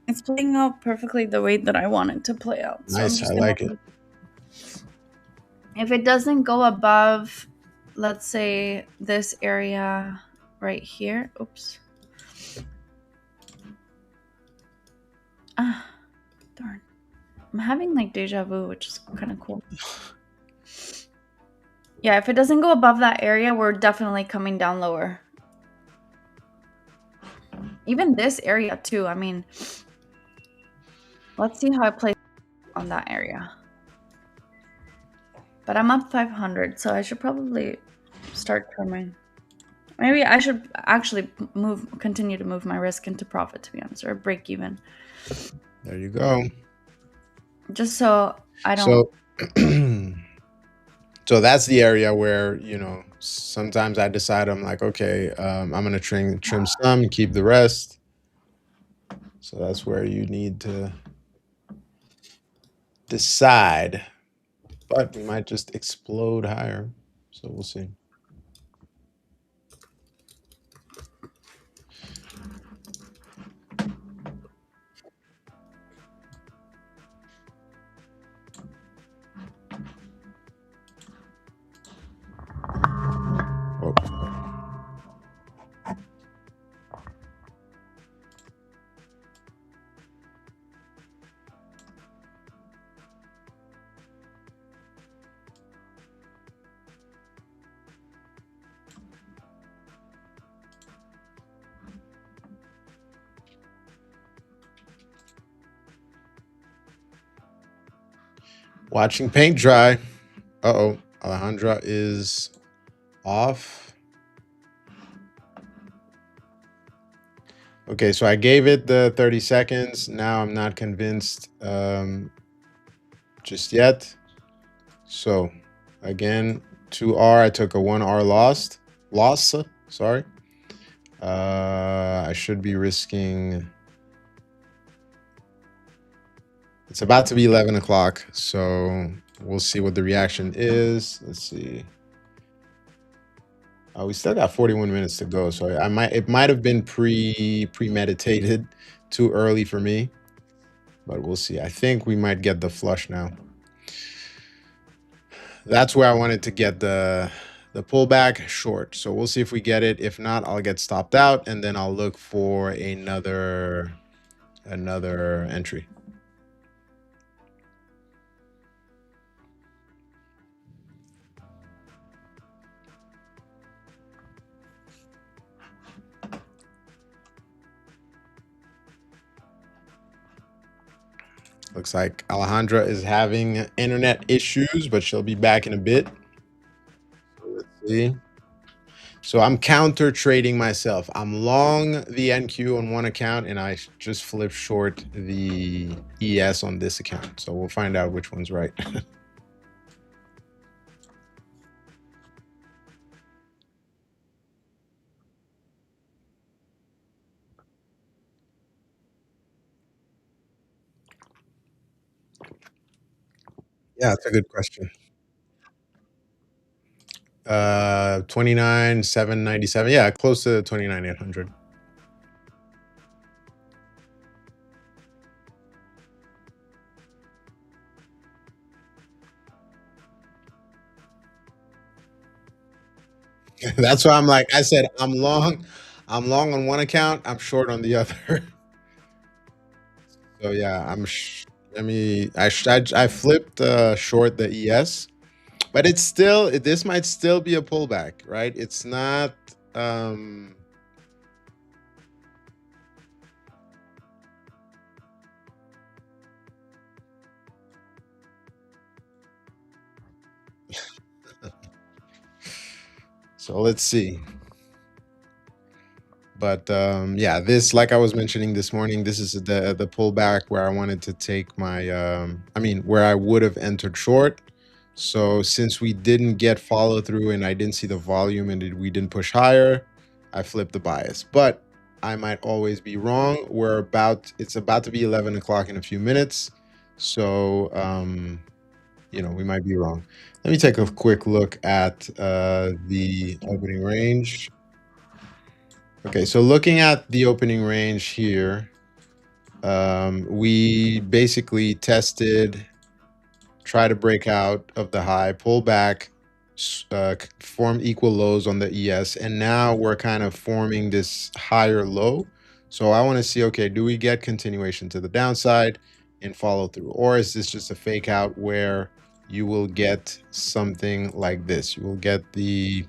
It's playing out perfectly the way that I want it to play out. So Nice. I like it. If it doesn't go above, let's say this area right here. Oops. Darn. I'm having like deja vu, which is kind of cool. Yeah, if it doesn't go above that area, we're definitely coming down lower. Even this area too. I mean, let's see how it plays on that area. But I'm up 500, so I should probably start trimming. Maybe I should actually continue to move my risk into profit, to be honest, or break even. There you go. Just so I don't. So that's the area where, sometimes I decide, I'm like, okay, I'm going to trim some, keep the rest. So that's where you need to decide. But we might just explode higher. So we'll see. Watching paint dry. Uh-oh. Alejandra is off. Okay, so I gave it the 30 seconds. Now I'm not convinced just yet. So again, 2R, I took a 1R loss, sorry. I should be risking. It's about to be 11 o'clock, so we'll see what the reaction is. Let's see. We still got 41 minutes to go, so it might have been premeditated, too early for me, but we'll see. I think we might get the flush now. That's where I wanted to get the pullback short. So we'll see if we get it. If not, I'll get stopped out, and then I'll look for another entry. Looks like Alejandra is having internet issues, but she'll be back in a bit. Let's see. So I'm counter trading myself. I'm long the NQ on one account, and I just flipped short the ES on this account. So we'll find out which one's right. Yeah, that's a good question. 29,797. Yeah, close to 29,800. That's why I'm like, I said I'm long on one account, I'm short on the other. So yeah, I flipped short the ES, but it's still this might still be a pullback, right? It's not so let's see. But yeah, this, like I was mentioning this morning, this is the pullback where I wanted to take my where I would have entered short. So since we didn't get follow through and I didn't see the volume and we didn't push higher, I flipped the bias. But I might always be wrong. It's about to be 11 o'clock in a few minutes. So we might be wrong. Let me take a quick look at the opening range. Okay, so looking at the opening range here, we basically try to break out of the high, pull back, form equal lows on the ES, and now we're kind of forming this higher low. So I want to see, okay, do we get continuation to the downside and follow through? Or is this just a fake out where you will get something like this? You will get the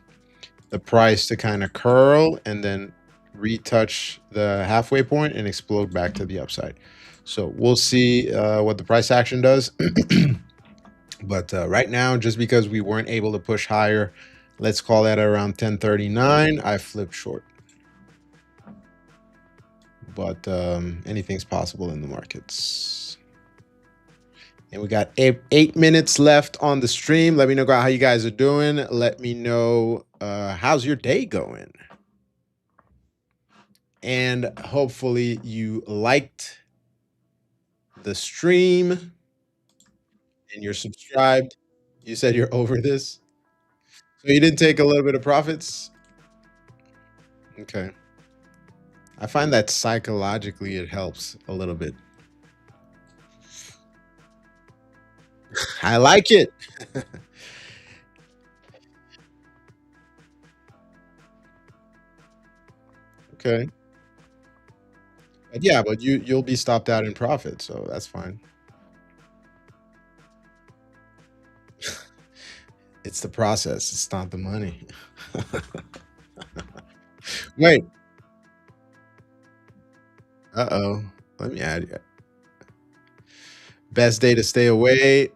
price to kind of curl and then retouch the halfway point and explode back to the upside. So we'll see what the price action does. But right now, just because we weren't able to push higher, let's call that around 1039, I flipped short. But anything's possible in the markets. And we got 8 minutes left on the stream. Let me know how you guys are doing. Let me know how's your day going. And hopefully you liked the stream and you're subscribed. You said you're over this. So you didn't take a little bit of profits? Okay. I find that psychologically it helps a little bit. I like it. Okay. But yeah, but you'll be stopped out in profit, so that's fine. It's the process, it's not the money. Wait. Uh-oh. Let me add you. Best day to stay away.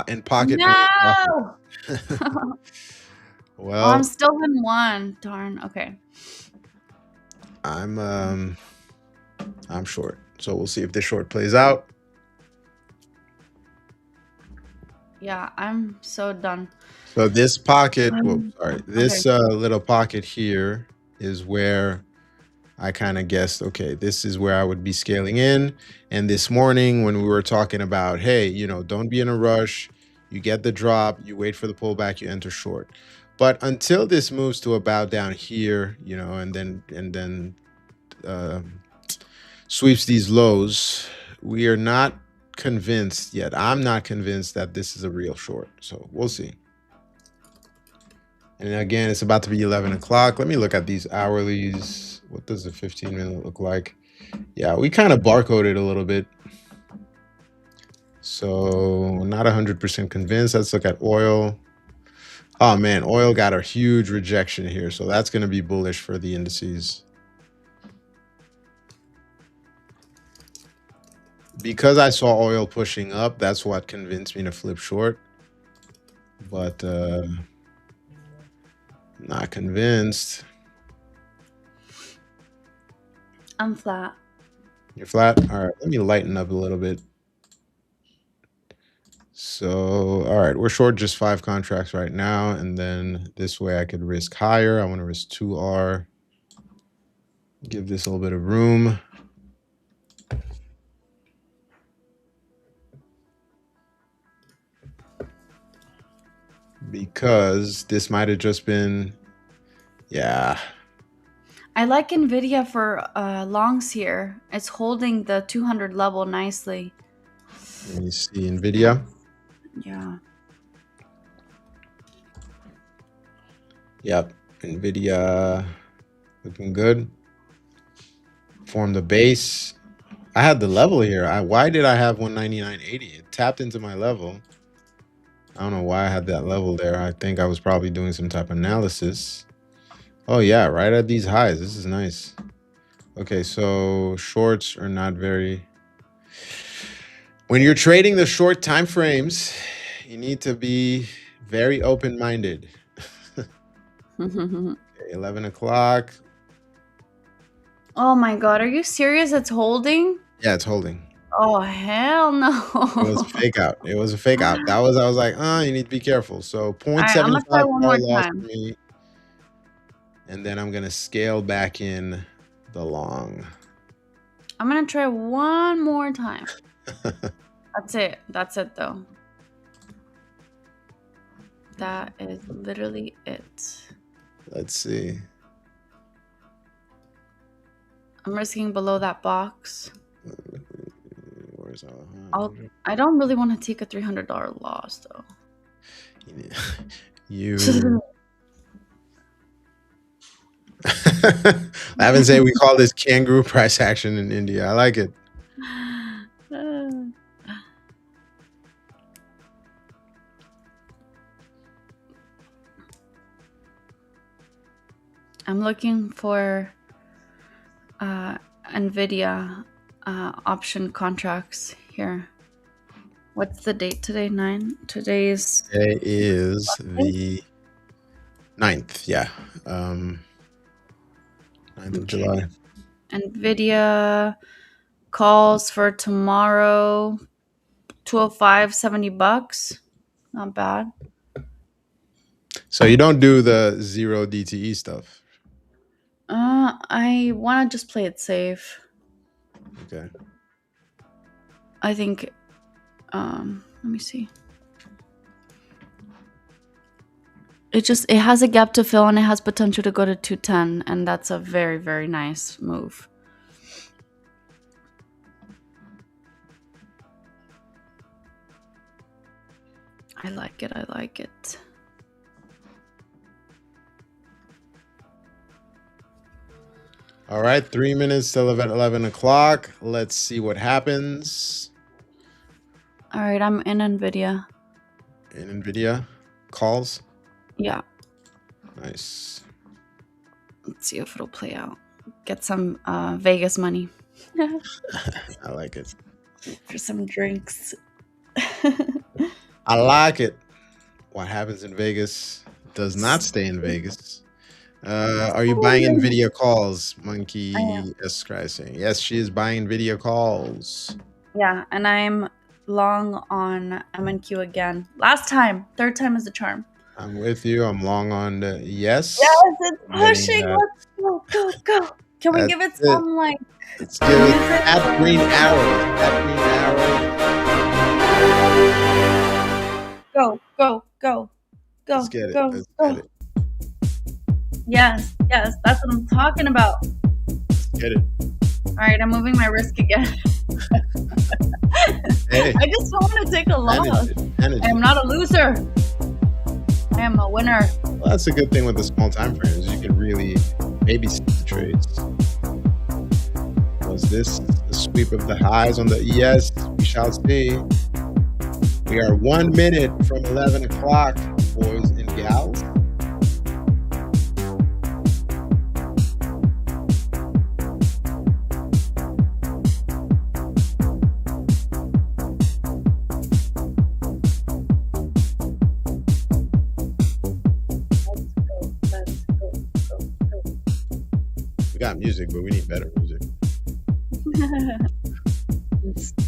in pocket money profit. No. Oh, I'm Well, still in one. Darn. Okay. I'm short, so we'll see if this short plays out. Yeah, I'm so done. So this pocket, this Okay. little pocket here is where I kind of guessed, okay, this is where I would be scaling in. And this morning when we were talking about, hey, don't be in a rush. You get the drop, you wait for the pullback, you enter short. But until this moves to a bow down here, and then sweeps these lows, we are not convinced yet. I'm not convinced that this is a real short. So we'll see. And again, it's about to be 11 o'clock. Let me look at these hourlies. What does the 15-minute look like? Yeah, we kind of barcoded a little bit. So not 100% convinced. Let's look at oil. Oh, man, oil got a huge rejection here. So that's going to be bullish for the indices. Because I saw oil pushing up, that's what convinced me to flip short. But not convinced. I'm flat. You're flat? All right, let me lighten up a little bit. So, all right, we're short just 5 contracts right now. And then this way I could risk higher. I want to risk 2R. Give this a little bit of room. Because this might have just been, yeah. I like NVIDIA for longs here. It's holding the 200 level nicely. Let me see NVIDIA. Yeah. Yep, NVIDIA looking good. Formed the base. I had the level here. Why did I have 199.80? It tapped into my level. I don't know why I had that level there. I think I was probably doing some type of analysis. Oh yeah, right at these highs. This is nice. Okay, so shorts are not very... When you're trading the short time frames, you need to be very open-minded. Okay, 11 o'clock. Oh my god, are you serious? It's holding? Yeah, it's holding. Oh hell no. It was a fake out. It was a fake out. I was like, you need to be careful. So Alright, I'm gonna try 0.75 one R more loss time. for me. And then I'm gonna scale back in the long. I'm gonna try one more time. That's it. That's it though. That is literally it. Let's see. I'm risking below that box. Where's our... I don't really want to take a $300 loss though. You I haven't said we call this kangaroo price action in India. I like it. I'm looking for NVIDIA option contracts here. What's the date today? 9? Today is the 9th. Yeah. 9th of July. NVIDIA calls for tomorrow, 205, $70. Not bad. So you don't do the 0 DTE stuff? I want to just play it safe. Okay. I think, let me see. It has a gap to fill and it has potential to go to 210, and that's a very, very nice move. I like it. I like it. All right, 3 minutes till 11 o'clock. Let's see what happens. All right, I'm in NVIDIA. In NVIDIA calls? Yeah. Nice. Let's see if it'll play out. Get some Vegas money. I like it. For some drinks. I like it. What happens in Vegas does not stay in Vegas. Are you buying NVIDIA calls? I am. Monkey S. Christing. Yes, she is buying NVIDIA calls. Yeah, and I'm long on MNQ again. Last time, third time is the charm. I'm with you. I'm long on the yes. Yes, it's Getting pushing. that. Let's go, go, go. Can we That's give it it. some like Let's give it music? that green arrow. That green arrow. Go, go, go, go, Let's get it. go, Let's go. get it. Yes, yes, that's what I'm talking about. Let's get it. All right, I'm moving my risk again. Hey, I just don't want to take a loss. manage it. Manage I am it. not a loser. I am a winner. Well, that's a good thing with the small time frames. You can really maybe see the trades. Was this the sweep of the highs on the? Yes, we shall see. We are 1 minute from 11 o'clock, boys and gals. Let's go, go. We got music, but we need better music.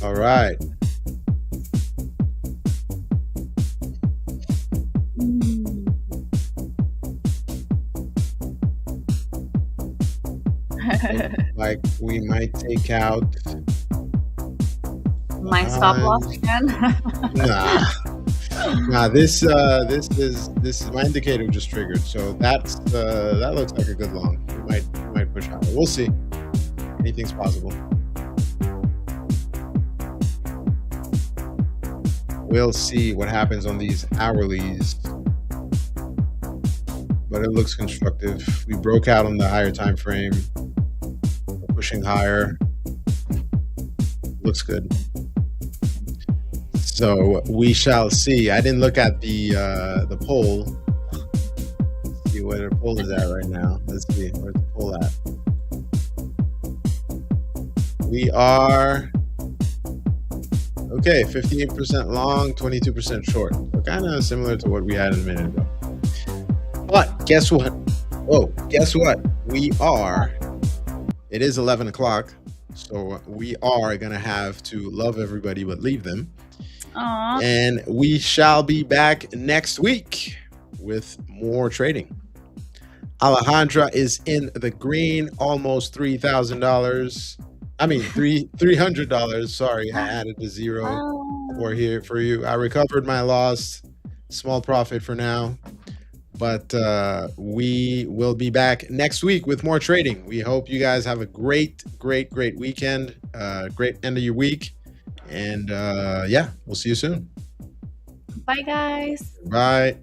All right. Like we might take out. My stop loss again. Nah. This is my indicator just triggered, so that looks like a good long. We might push higher. We'll see. Anything's possible. We'll see what happens on these hourlies, but it looks constructive. We broke out on the higher time frame. We're pushing higher. Looks good. So we shall see. I didn't look at the poll. Let's see where the poll is at right now. Let's see where's the poll at. We are okay. 58% long, 22% short. So kind of similar to what we had a minute ago. But guess what? Oh, guess what? It is 11 o'clock. So we are going to have to love everybody but leave them. Aww. And we shall be back next week with more trading. Alejandra is in the green, almost $3,000. I mean, $300. Sorry, I added a zero for you. I recovered my loss. Small profit for now. But we will be back next week with more trading. We hope you guys have a great weekend. Great end of your week. And yeah, we'll see you soon. Bye, guys. Bye.